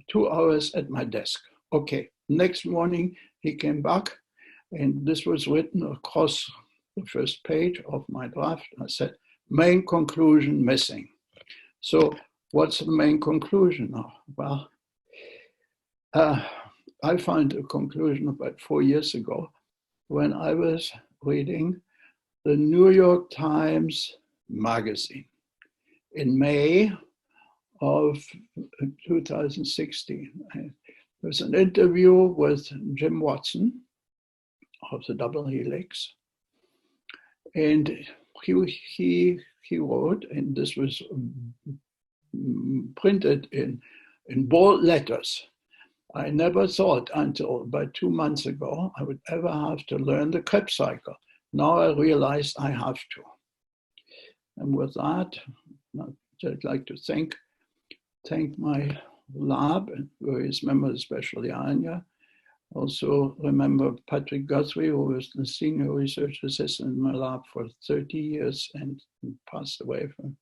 2 hours at my desk. Okay, Next morning, he came back, and this was written across the first page of my draft. I said, main conclusion missing. So what's the main conclusion now? Well, I found a conclusion about 4 years ago when I was reading the New York Times magazine in May of 2016. There was an interview with Jim Watson of the Double Helix, and he wrote, and this was printed in bold letters. I never thought until about 2 months ago I would ever have to learn the Krebs cycle. Now I realized I have to. And with that, I'd like to thank my lab and various members, especially Anya. Also remember Patrick Guthrie, who was the senior research assistant in my lab for 30 years and passed away from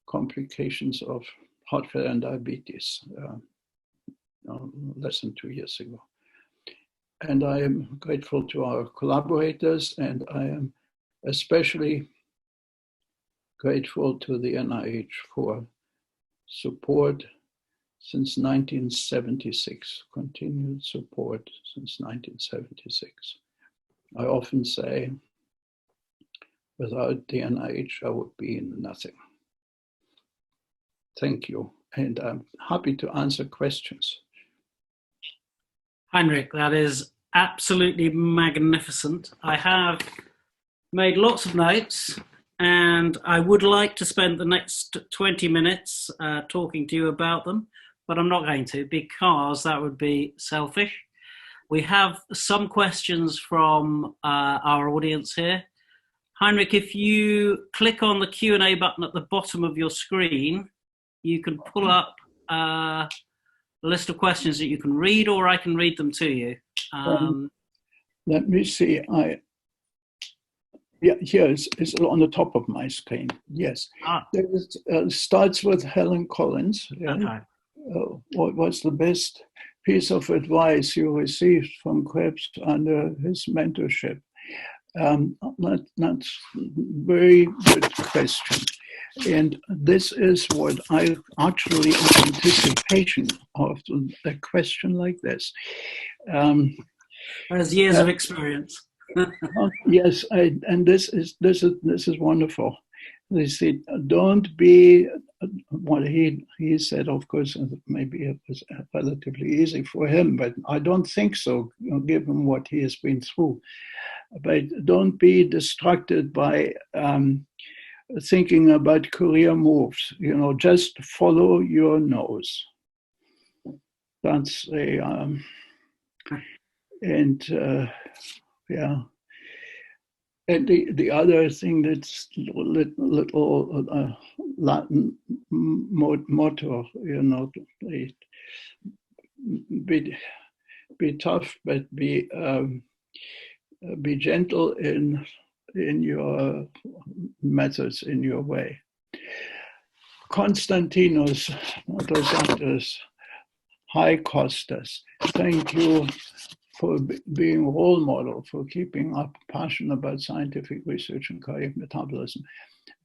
complications of heart failure and diabetes less than 2 years ago. And I am grateful to our collaborators, and I am especially grateful to the NIH for support since 1976, continued support since 1976. I often say, without the NIH, I would be in nothing. Thank you, and I'm happy to answer questions. Heinrich, that is absolutely magnificent. I have made lots of notes, and I would like to spend the next 20 minutes talking to you about them, but I'm not going to, because that would be selfish. We have some questions from our audience here. Heinrich, if you click on the Q&A button at the bottom of your screen, you can pull up a list of questions that you can read, or I can read them to you. Let me see. Yeah, here it's on the top of my screen. Yes. It starts with Helen Collins. Yeah. Okay. What's the best piece of advice you received from Krebs under his mentorship? That's very good question. And this is what I actually, in anticipation of a question like this. There's years of experience. Yes, and this is wonderful. They said, don't be, what he said, of course, maybe it was relatively easy for him, but I don't think so, given what he has been through. But don't be distracted by thinking about career moves. Just follow your nose. That's yeah. And the other thing that's little Latin motto, be tough, but be gentle in your methods, in your way. Konstantinos Dosatos, Hi Costas, thank you for being a role model, for keeping up passion about scientific research and cardiac metabolism.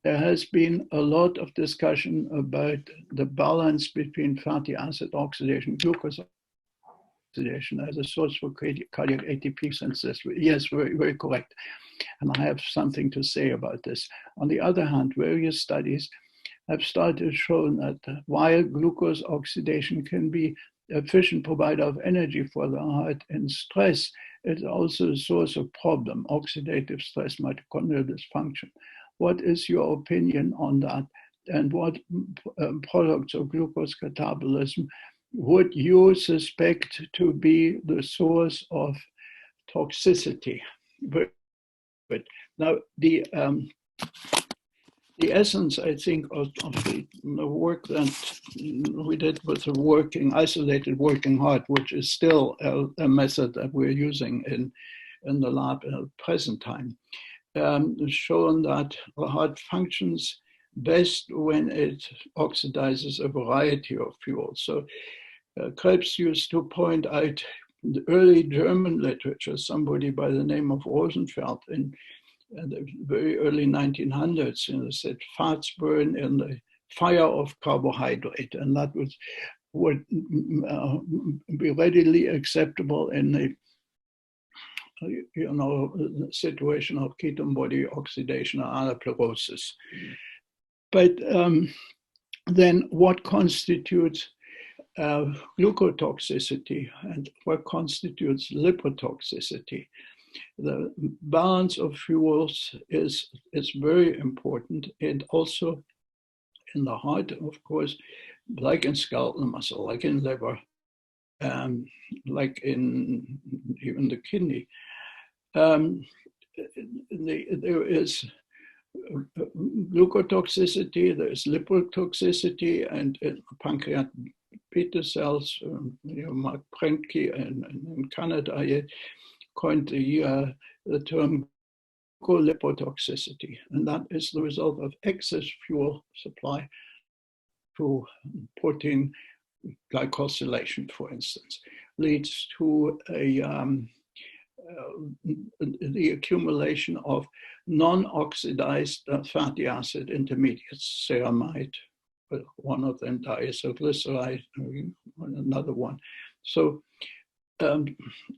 There has been a lot of discussion about the balance between fatty acid oxidation, glucose oxidation as a source for cardiac ATP synthesis. Yes, very, very correct. And I have something to say about this. On the other hand, various studies have started showing that while glucose oxidation can be efficient provider of energy for the heart and stress, it's also a source of problem, oxidative stress, mitochondrial dysfunction. What is your opinion on that? And what products of glucose catabolism would you suspect to be the source of toxicity? But now the essence, I think, of the work that we did with the isolated working heart, which is still a method that we're using in the lab at the present time, shown that the heart functions best when it oxidizes a variety of fuels. So Krebs used to point out the early German literature, somebody by the name of Rosenfeld in the very early 1900s, said fats burn in the fire of carbohydrate, and that would be readily acceptable in a situation of ketone body oxidation or anaplerosis. But then what constitutes glucotoxicity and what constitutes lipotoxicity? The balance of fuels is very important, and also in the heart, of course, like in skeletal muscle, like in liver, like in even the kidney. There is glucotoxicity, there's lipotoxicity, and pancreatic beta cells. Mark Prentke in Canada coined the term lipotoxicity, and that is the result of excess fuel supply to protein glycosylation, for instance, leads to the accumulation of non-oxidized fatty acid intermediates, ceramide, one of them diacylglyceride, another one. So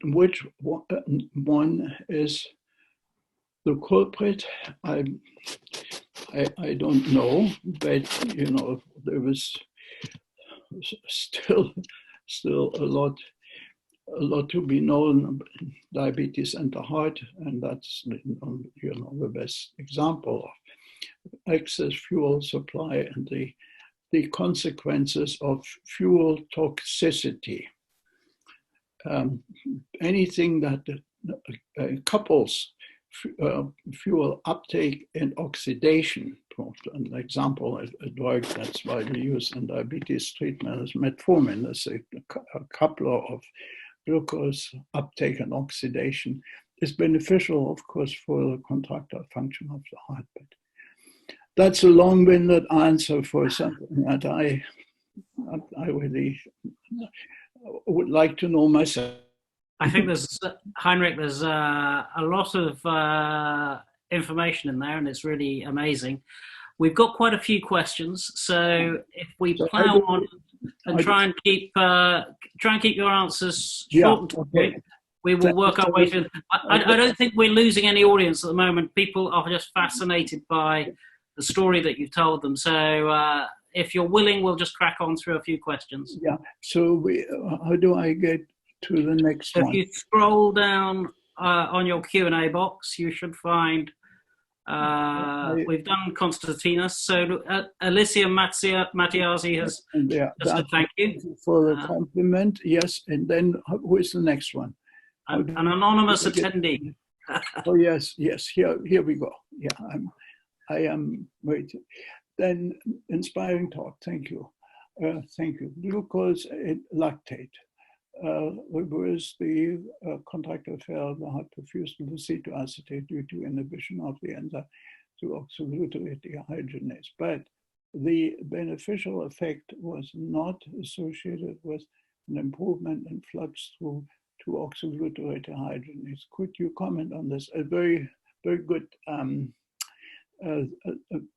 which one is the culprit? I don't know, but there was still a lot to be known. Diabetes and the heart, and that's the best example of excess fuel supply and the consequences of fuel toxicity. Anything that couples fuel uptake and oxidation. An example, a drug that's widely used in diabetes treatment is metformin. It's a coupler of glucose uptake and oxidation. Is beneficial, of course, for the contractile function of the heart. But that's a long-winded answer for something that I really would like to know myself. I think Heinrich, there's a lot of information in there, and it's really amazing. We've got quite a few questions, so if we plow on and try and keep your answers short and to the point, we will work our way through. I don't think we're losing any audience at the moment. People are just fascinated by the story that you've told them. So if you're willing, we'll just crack on through a few questions. Yeah. So how do I get to the next one? If you scroll down on your Q&A box, you should find we've done Constantinos. So Alicia Mattiazzi has said thank you for the compliment. Yes, and then who is the next one? An anonymous attendee. Oh yes. Here we go. Yeah, I am waiting. Then inspiring talk. Thank you. Thank you. Glucose and lactate. Reverse the contractile failure of the heart perfused with acetoacetate due to inhibition of the enzyme to oxoglutarate dehydrogenase. But the beneficial effect was not associated with an improvement in flux through to oxoglutarate dehydrogenase. Could you comment on this? A very good, a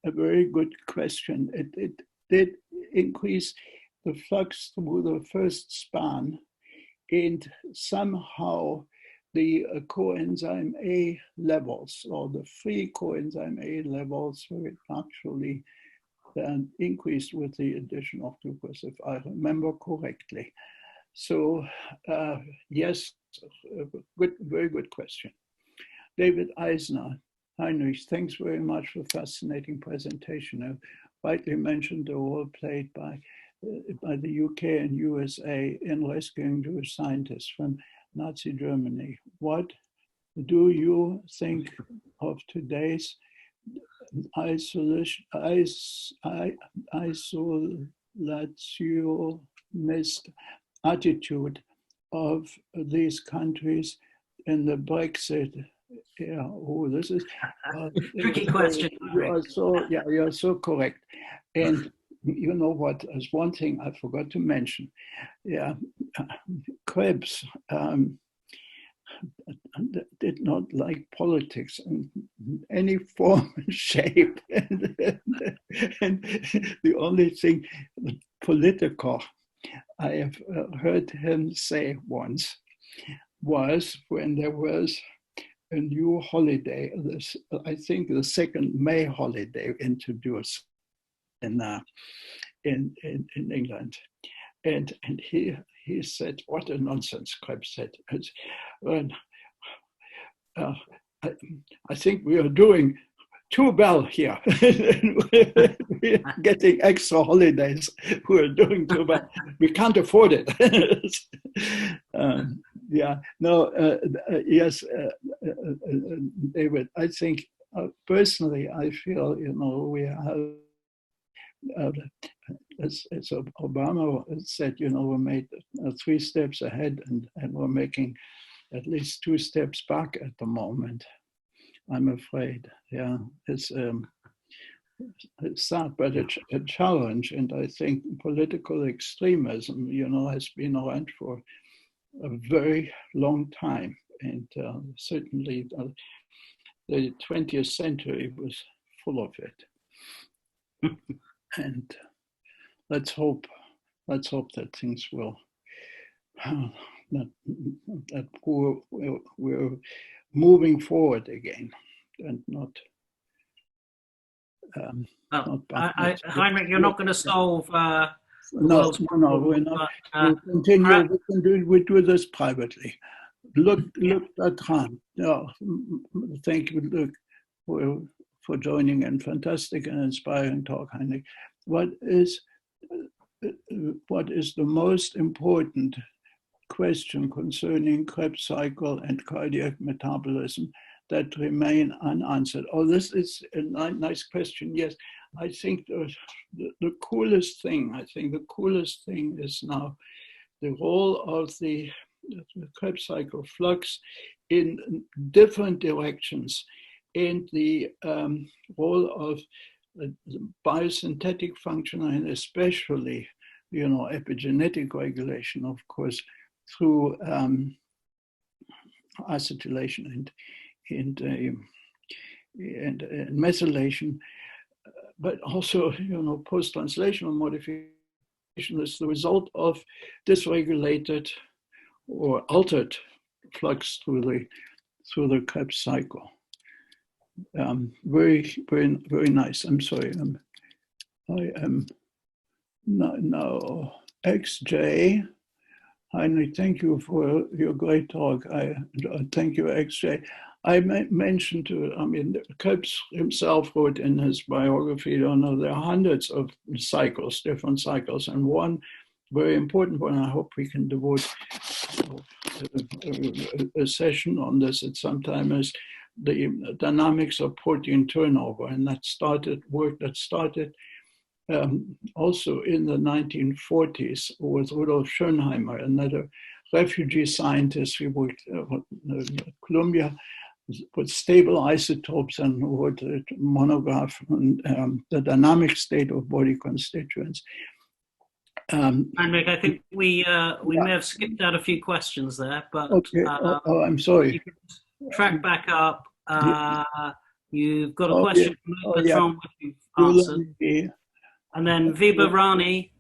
very good question. It did increase the flux through the first span, and somehow the coenzyme A levels, or the free coenzyme A levels, were actually increased with the addition of glucose, if I remember correctly. So yes, very good question. David Eisner. Heinrich, thanks very much for a fascinating presentation. I rightly mentioned the role played by the UK and USA in rescuing Jewish scientists from Nazi Germany. What do you think of today's isolationist attitude of these countries in the Brexit? Yeah, this is tricky question. You are so correct. And you know what? There's one thing I forgot to mention. Yeah, Krebs did not like politics in any form and shape. And the only thing, political, I have heard him say once was when there was a new holiday, this, I think the second May holiday introduced in England. And he said, what a nonsense, Krebs said. I think we are doing too well here. We're getting extra holidays. We're doing too well. We can't afford it. Yes, David, I think personally, I feel, you know, we have, as Obama said, you know, we made 3 steps ahead and we're making at least 2 steps back at the moment, I'm afraid. Yeah, it's sad, but a challenge. And I think political extremism, you know, has been around for a very long time. And certainly the 20th century was full of it. And let's hope that things will, that we're moving forward again and not. Heinrich, you're not going to solve. No, we're not. We'll continue. We do this privately. Look at Han. No, thank you, Luke, for joining and fantastic and inspiring talk, Heinrich. What is the most important question concerning Krebs cycle and cardiac metabolism that remain unanswered? Oh, this is a nice question. Yes, I think the coolest thing is now the role of the Krebs cycle flux in different directions, and the role of the biosynthetic function, and especially, you know, epigenetic regulation, of course, through acetylation and methylation, but also, you know, post-translational modification is the result of dysregulated or altered flux through the Krebs cycle. Very, very, very nice. I'm sorry. I am now XJ. Heinrich, thank you for your great talk. Thank you, XJ. I mentioned Krebs himself wrote in his biography, you know, there are hundreds of cycles, different cycles, and one very important one, I hope we can devote a session on this at some time, is the dynamics of protein turnover. And work that started also in the 1940s with Rudolf Schönheimer, another refugee scientist. We worked at Columbia with stable isotopes and wrote a monograph on the dynamic state of body constituents. Heinrich, I think we may have skipped out a few questions there, but okay. I'm sorry. You can track back up. You've got a question from which you've answered. And then Viva Rani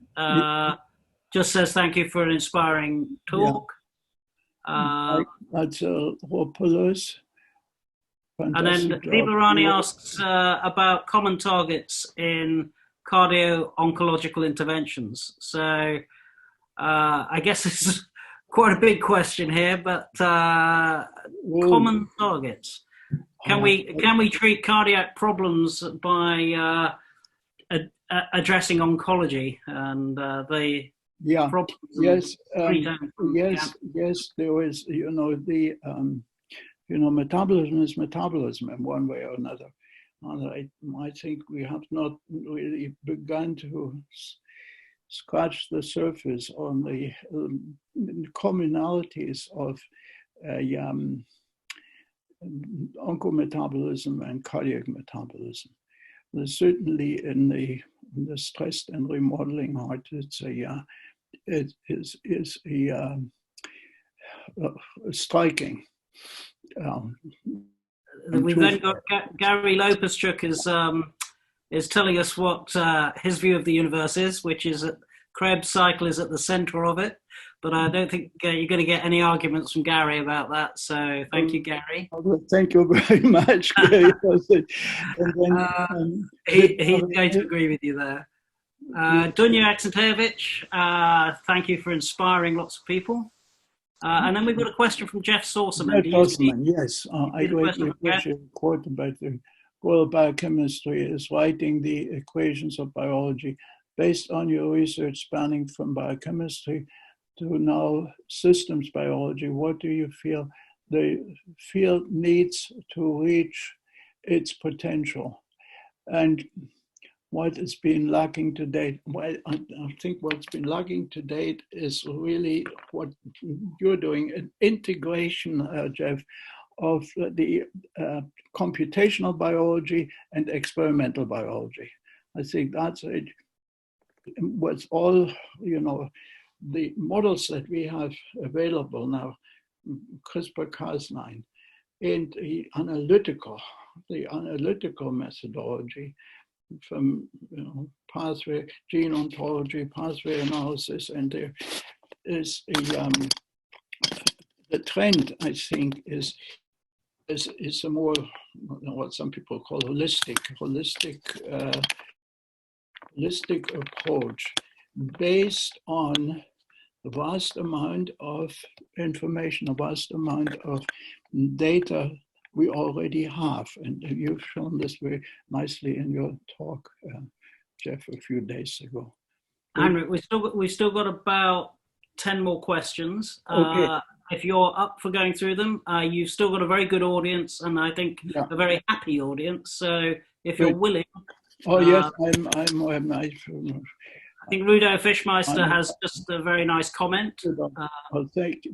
just says thank you for an inspiring talk. That's Ropolos. And then Viva Rani asks about common targets in cardio-oncological interventions. So I guess it's quite a big question here, but common targets. Can we treat cardiac problems by addressing oncology and the problems? Yes. There is, you know, the metabolism is metabolism in one way or another. I think we have not really begun to scratch the surface on the commonalities of oncometabolism and cardiac metabolism. There's certainly in the the stressed and remodeling heart. It is striking. We've then got Gary Lopaschuk is telling us what his view of the universe is, which is that Krebs cycle is at the center of it. But I don't think you're going to get any arguments from Gary about that. So thank you, Gary. Thank you very much, Gary. He's going to agree with you there. Dunja Akcentovic, thank you for inspiring lots of people. And then we've got a question from Jeff Saucerman. Yes, I greatly appreciate a quote about the goal of biochemistry is writing the equations of biology based on your research spanning from biochemistry to now systems biology. What do you feel the field needs to reach its potential? And what has been lacking to date? Well, I think what's been lacking to date is really what you're doing, an integration, Jeff, of the computational biology and experimental biology. I think that's it. What's all, the models that we have available now, CRISPR-Cas9, and the analytical methodology from pathway, gene ontology, pathway analysis, and there is the trend, I think, is a more, what some people call holistic approach based on a vast amount of information, a vast amount of data we already have. And you've shown this very nicely in your talk, Jeff, a few days ago. Heinrich, we've still got about 10 more questions. Okay. If you're up for going through them, you've still got a very good audience, and I think a very happy audience. So if you're willing. Oh, yes, I'm I think Rudo Fischmeister has just a very nice comment.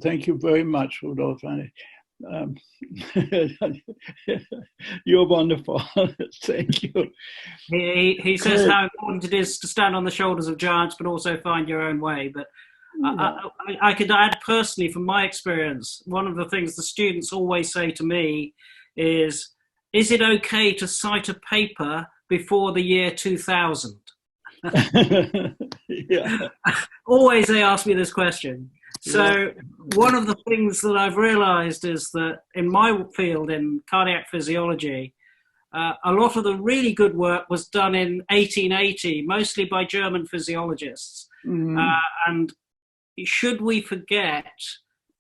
Thank you very much, Rudolf. You're wonderful. Thank you. He says how important it is to stand on the shoulders of giants, but also find your own way. But I could add personally, from my experience, one of the things the students always say to me is it okay to cite a paper before the year 2000? Always they ask me this question. So one of the things that I've realized is that in my field, in cardiac physiology, a lot of the really good work was done in 1880, mostly by German physiologists. And should we forget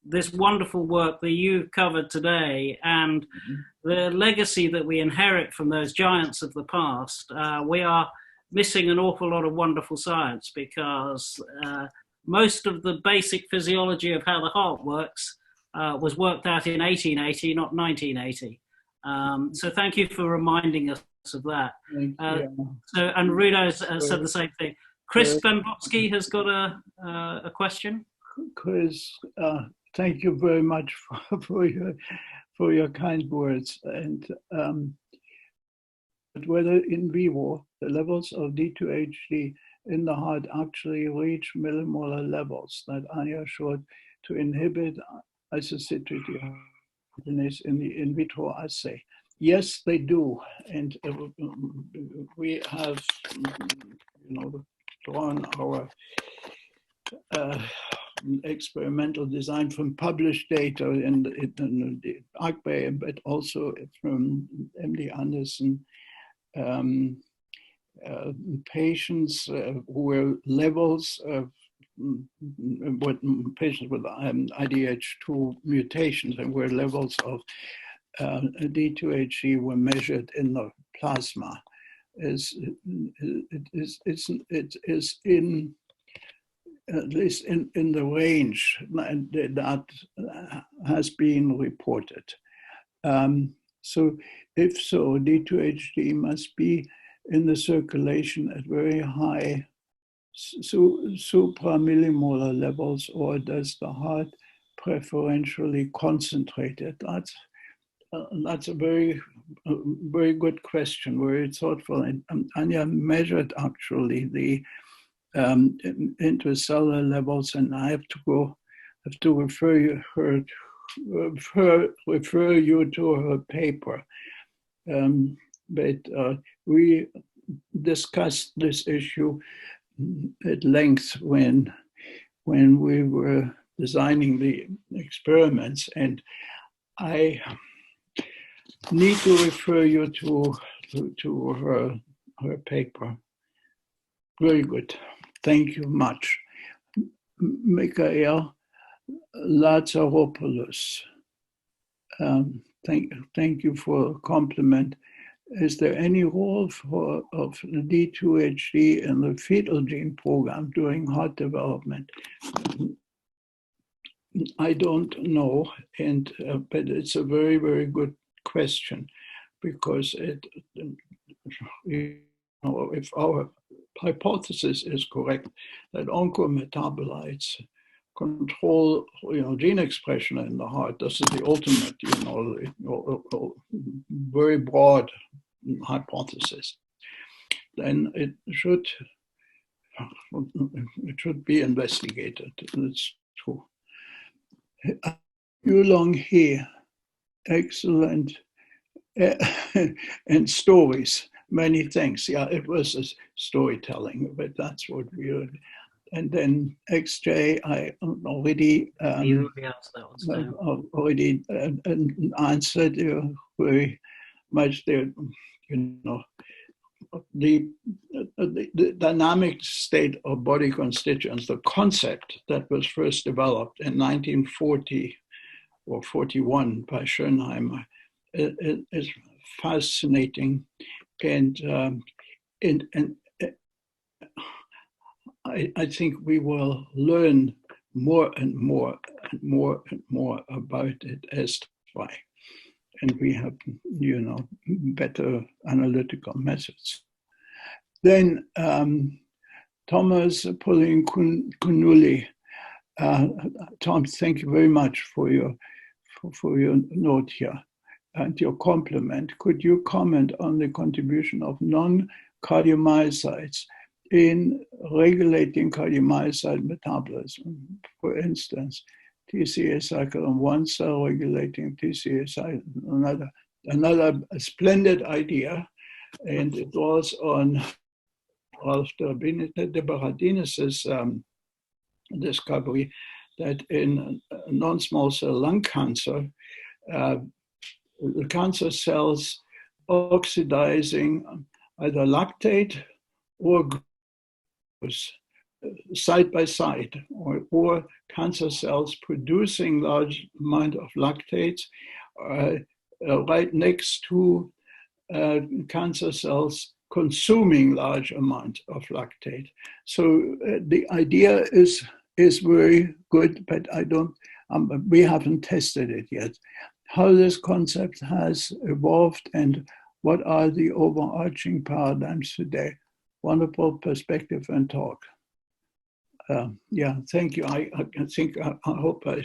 this wonderful work that you've covered today and the legacy that we inherit from those giants of the past, we are missing an awful lot of wonderful science, because most of the basic physiology of how the heart works was worked out in 1880, not 1980. So thank you for reminding us of that. And Rudo said the same thing. Chris Bembotsky has got a question. Chris, thank you very much for your kind words. And but whether in vivo, the levels of D2HD in the heart actually reach millimolar levels that Anya showed to inhibit isocitric dehydrogenase in the in vitro assay. Yes, they do. And we have, drawn our experimental design from published data in the ACBE, but also from MD Anderson. Patients who were levels of patients with IDH2 mutations and where levels of D2HD were measured in the plasma. It is in at least in the range that has been reported. So if so, D2HD must be in the circulation at very high supramillimolar levels, or does the heart preferentially concentrate it? That's that's a very, very good question, very thoughtful. And Anya measured actually the intracellular levels, and I have to refer you to her paper. But we discussed this issue at length when we were designing the experiments, and I need to refer you to her paper. Very good. Thank you much. Mikhail Lazaropoulos. Thank you for a compliment. Is there any role of the D2HD in the fetal gene program during heart development? I don't know, but it's a very, very good question, because if our hypothesis is correct that oncometabolites control, gene expression in the heart, this is the ultimate, very broad hypothesis, then it should be investigated. It's true. Yulong here, excellent, and stories. Many thanks. Yeah, it was a storytelling, but that's what we heard. And then XJ, I already answered very much there. The dynamic state of body constituents, the concept that was first developed in 1940 or 41 by Schönheimer, is fascinating, and I think we will learn more and more and more and more about it as why. And we have, better analytical methods. Then Thomas Pauline Kunuli. Tom, thank you very much for your note here and your compliment. Could you comment on the contribution of non-cardiomyocytes in regulating cardiomyocyte metabolism? For instance, TCA cycle on one cell regulating TCA cycle, another splendid idea, and it was on after Benedict de Berardinis' discovery that in non-small cell lung cancer, the cancer cells oxidizing either lactate or glucose side by side, or cancer cells producing large amount of lactates right next to cancer cells consuming large amount of lactate. So the idea is very good, but we haven't tested it yet. How this concept has evolved and what are the overarching paradigms today? Wonderful perspective and talk. Thank you. I hope I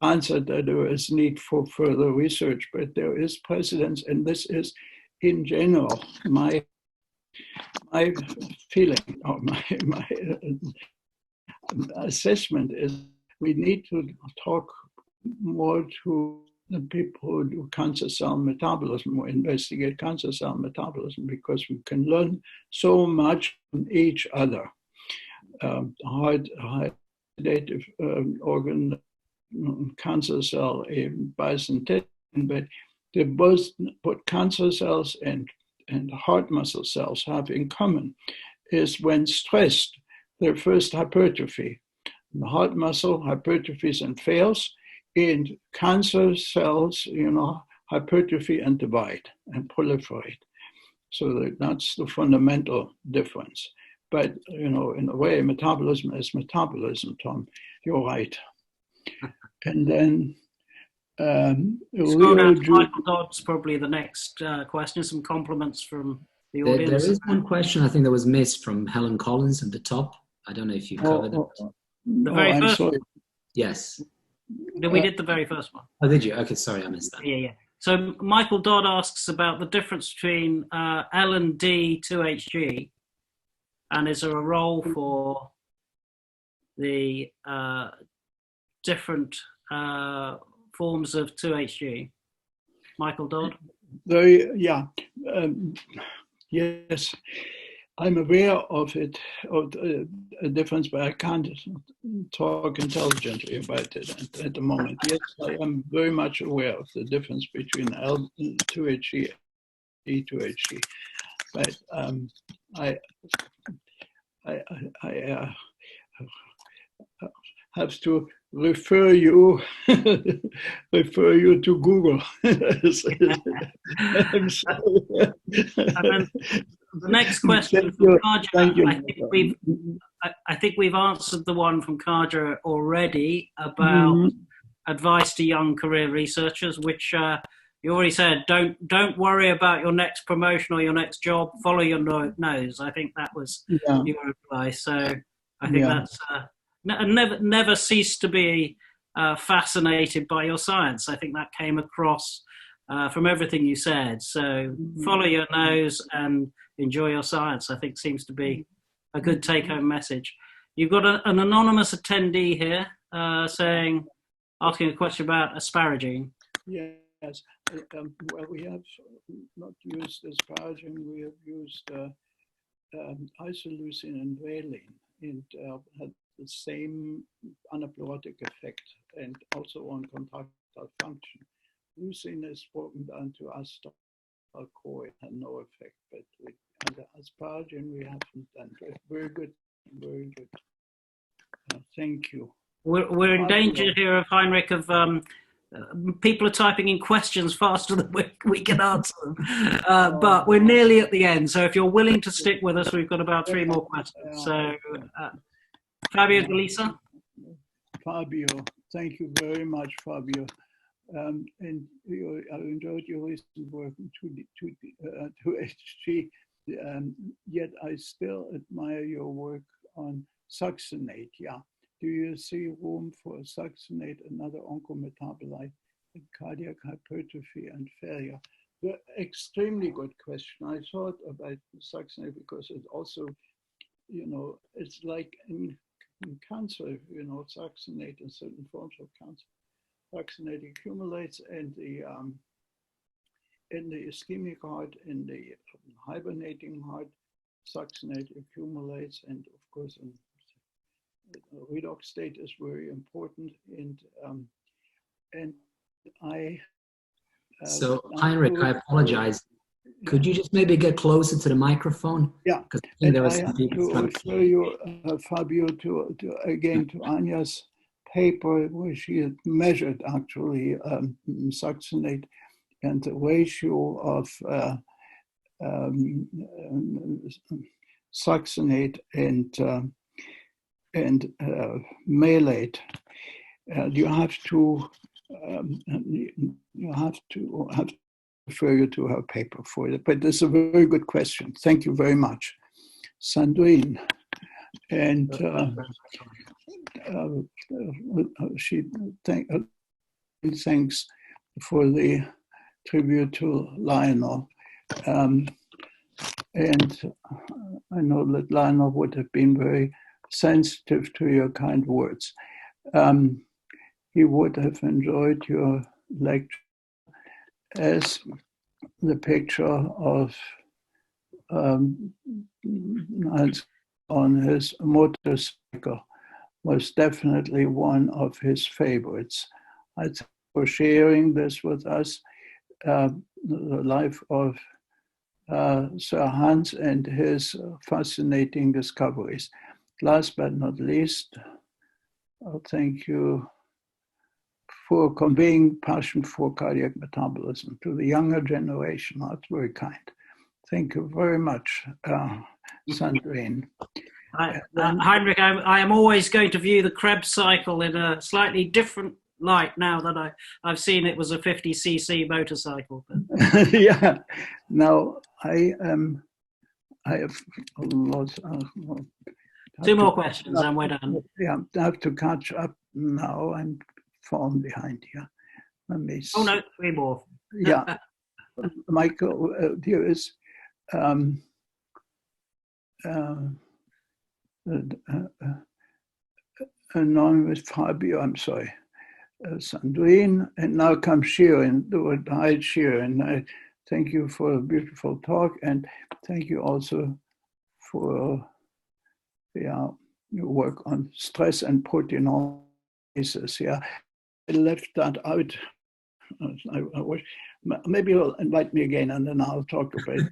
answered that there is need for further research, but there is precedence, and this is in general my feeling, or my assessment is we need to talk more to the people who do cancer cell metabolism or investigate cancer cell metabolism, because we can learn so much from each other. Hydrative organ, cancer cell, biosynthetic, but what cancer cells and heart muscle cells have in common is when stressed, their first hypertrophy. The heart muscle hypertrophies and fails, and cancer cells, hypertrophy and divide and proliferate. So that's the fundamental difference. But, in a way, metabolism is metabolism, Tom. You're right. And then Michael Dodd's probably the next question. Some compliments from the audience. There is one question I think that was missed from Helen Collins at the top. I don't know if you covered it. The very first one? Yes. We did the very first one. Oh, did you? Okay, sorry, I missed that. Yeah. So Michael Dodd asks about the difference between L and D 2HG, and is there a role for the different forms of 2HG? Michael Dodd? Yes, I'm aware of it, of a difference, but I can't talk intelligently about it at the moment. Yes, I am very much aware of the difference between L2HG and E2HG, but I have to refer you to Google. I'm sorry. The next question from Kaja, I think we've answered the one from Kaja already about advice to young career researchers, which you already said, don't worry about your next promotion or your next job, follow your nose. I think that was your advice. So I think that's never cease to be fascinated by your science. I think that came across from everything you said. So follow your nose and enjoy your science, I think seems to be a good take-home message. You've got an anonymous attendee here asking a question about asparagine. Yes, well, we have not used asparagine, we have used isoleucine and valine, and had the same anaplerotic effect and also on contractile function. Leucine is broken down to acetyl-CoA, had no effect, but under asparagine we haven't done it. Very good, very good. Thank you. We're in danger here of Heinrich of people are typing in questions faster than we can answer them, but we're nearly at the end. So if you're willing to stick with us, we've got about 3 more questions. So Fabio Delisa. Fabio, thank you very much, Fabio. And I enjoyed your recent work in 2HG, yet I still admire your work on succinate. Do you see room for succinate, another oncometabolite, in cardiac hypertrophy and failure? Extremely good question. I thought about succinate because it also, it's like in cancer, succinate in certain forms of cancer. Succinate accumulates in the ischemic heart, in the hibernating heart, succinate accumulates, and of course in redox state is very important. And I so Heinrich, I apologize. Could you just maybe get closer to the microphone? Yeah, because and I have to refer you, Fabio, to Anya's paper where she had measured actually succinate and the ratio of succinate and malate. You have to refer you to her paper for it. But it's a very good question. Thank you very much, Sandrine. And she thanks for the tribute to Lionel. And I know that Lionel would have been very sensitive to your kind words. He would have enjoyed your lecture as the picture of on his motorcycle was definitely one of his favorites. I thank you for sharing this with us, the life of Sir Hans and his fascinating discoveries. Last but not least, I'll thank you for conveying passion for cardiac metabolism to the younger generation. That's very kind. Thank you very much, Sandrine. Heinrich, I am always going to view the Krebs cycle in a slightly different light now that I've seen it was a 50cc motorcycle. Yeah. Now I have lost. 2 more questions and we're done. Yeah, I have to catch up now. I'm falling behind here. Let me see. Oh no, 3 more. Yeah, Michael, here is anonymous Fabio, I'm sorry, Sandrine, and now comes Shirin, the word hi Shirin. I thank you for a beautiful talk, and thank you also for your work on stress and proteinolysis. Yeah, I left that out. I wish, maybe you'll invite me again, and then I'll talk about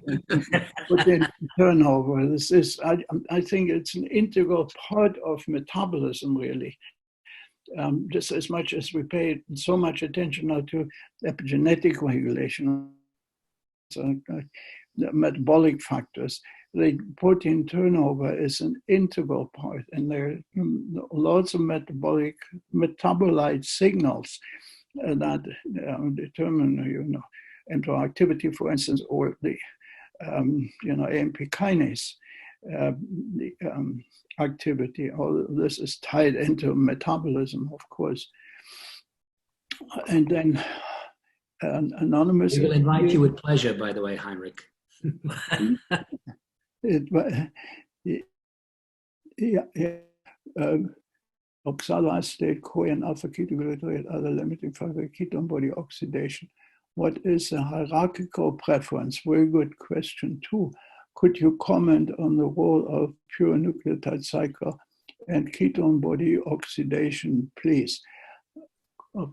protein turnover. This is, I think it's an integral part of metabolism, really. Just as much as we pay so much attention now to epigenetic regulation, so, the metabolic factors, the protein turnover is an integral part, and there are lots of metabolite signals that determine, interactivity, for instance, or the, AMP kinase, activity. All of this is tied into metabolism, of course. And then anonymous. We will invite you with pleasure, by the way, Heinrich. Oxaloacetate, CoA, and alpha-ketoglutarate are the limiting factor ketone body oxidation. What is the hierarchical preference? Very good question too. Could you comment on the role of pure nucleotide cycle and ketone body oxidation, please?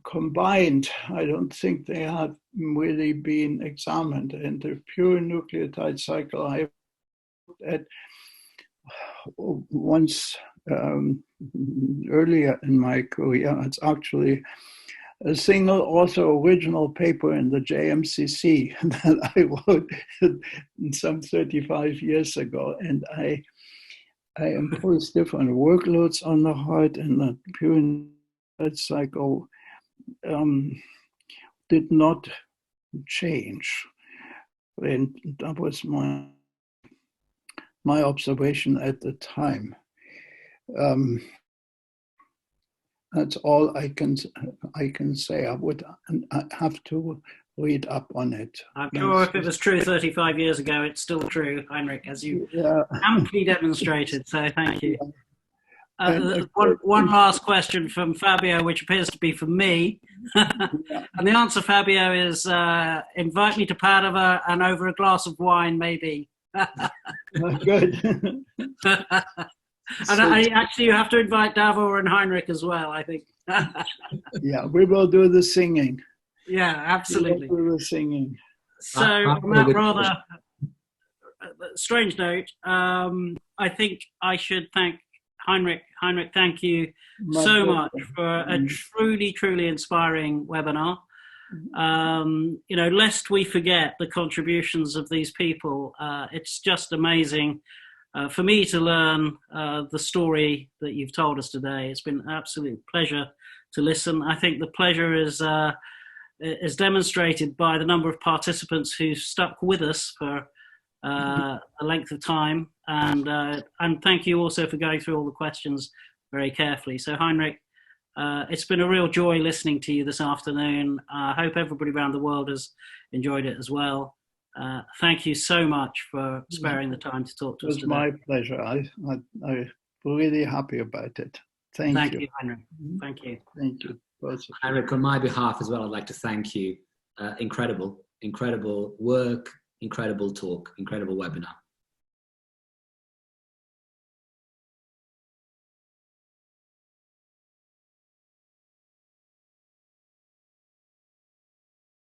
Combined, I don't think they have really been examined. And the pure nucleotide cycle I looked at once earlier in my career. It's actually a single author original paper in the JMCC that I wrote some 35 years ago. And I imposed different workloads on the heart, and the pure nucleotide cycle did not change. And that was my observation at the time. That's all I can say. I have to read up on it. I'm sure if it was true 35 years ago, it's still true, Heinrich, as you amply demonstrated. So thank you. One last question from Fabio, which appears to be for me. And the answer, Fabio, is invite me to Padova and over a glass of wine, maybe. Good. And you have to invite Davor and Heinrich as well, I think. Yeah, we will do the singing. Yeah, absolutely. We will do the singing. So on that rather strange note, I think I should thank Heinrich. Heinrich, thank you so much for a truly, truly inspiring webinar. Lest we forget the contributions of these people, it's just amazing for me to learn the story that you've told us today. It's been an absolute pleasure to listen. I think the pleasure is demonstrated by the number of participants who stuck with us for a length of time, and thank you also for going through all the questions very carefully. So Heinrich, it's been a real joy listening to you this afternoon. I hope everybody around the world has enjoyed it as well. Thank you so much for sparing the time to talk to us today. It was my pleasure. I'm really happy about it. Thank you. Heinrich. Thank you. Thank you. Heinrich, on my behalf as well, I'd like to thank you. Incredible work, incredible talk, incredible webinar.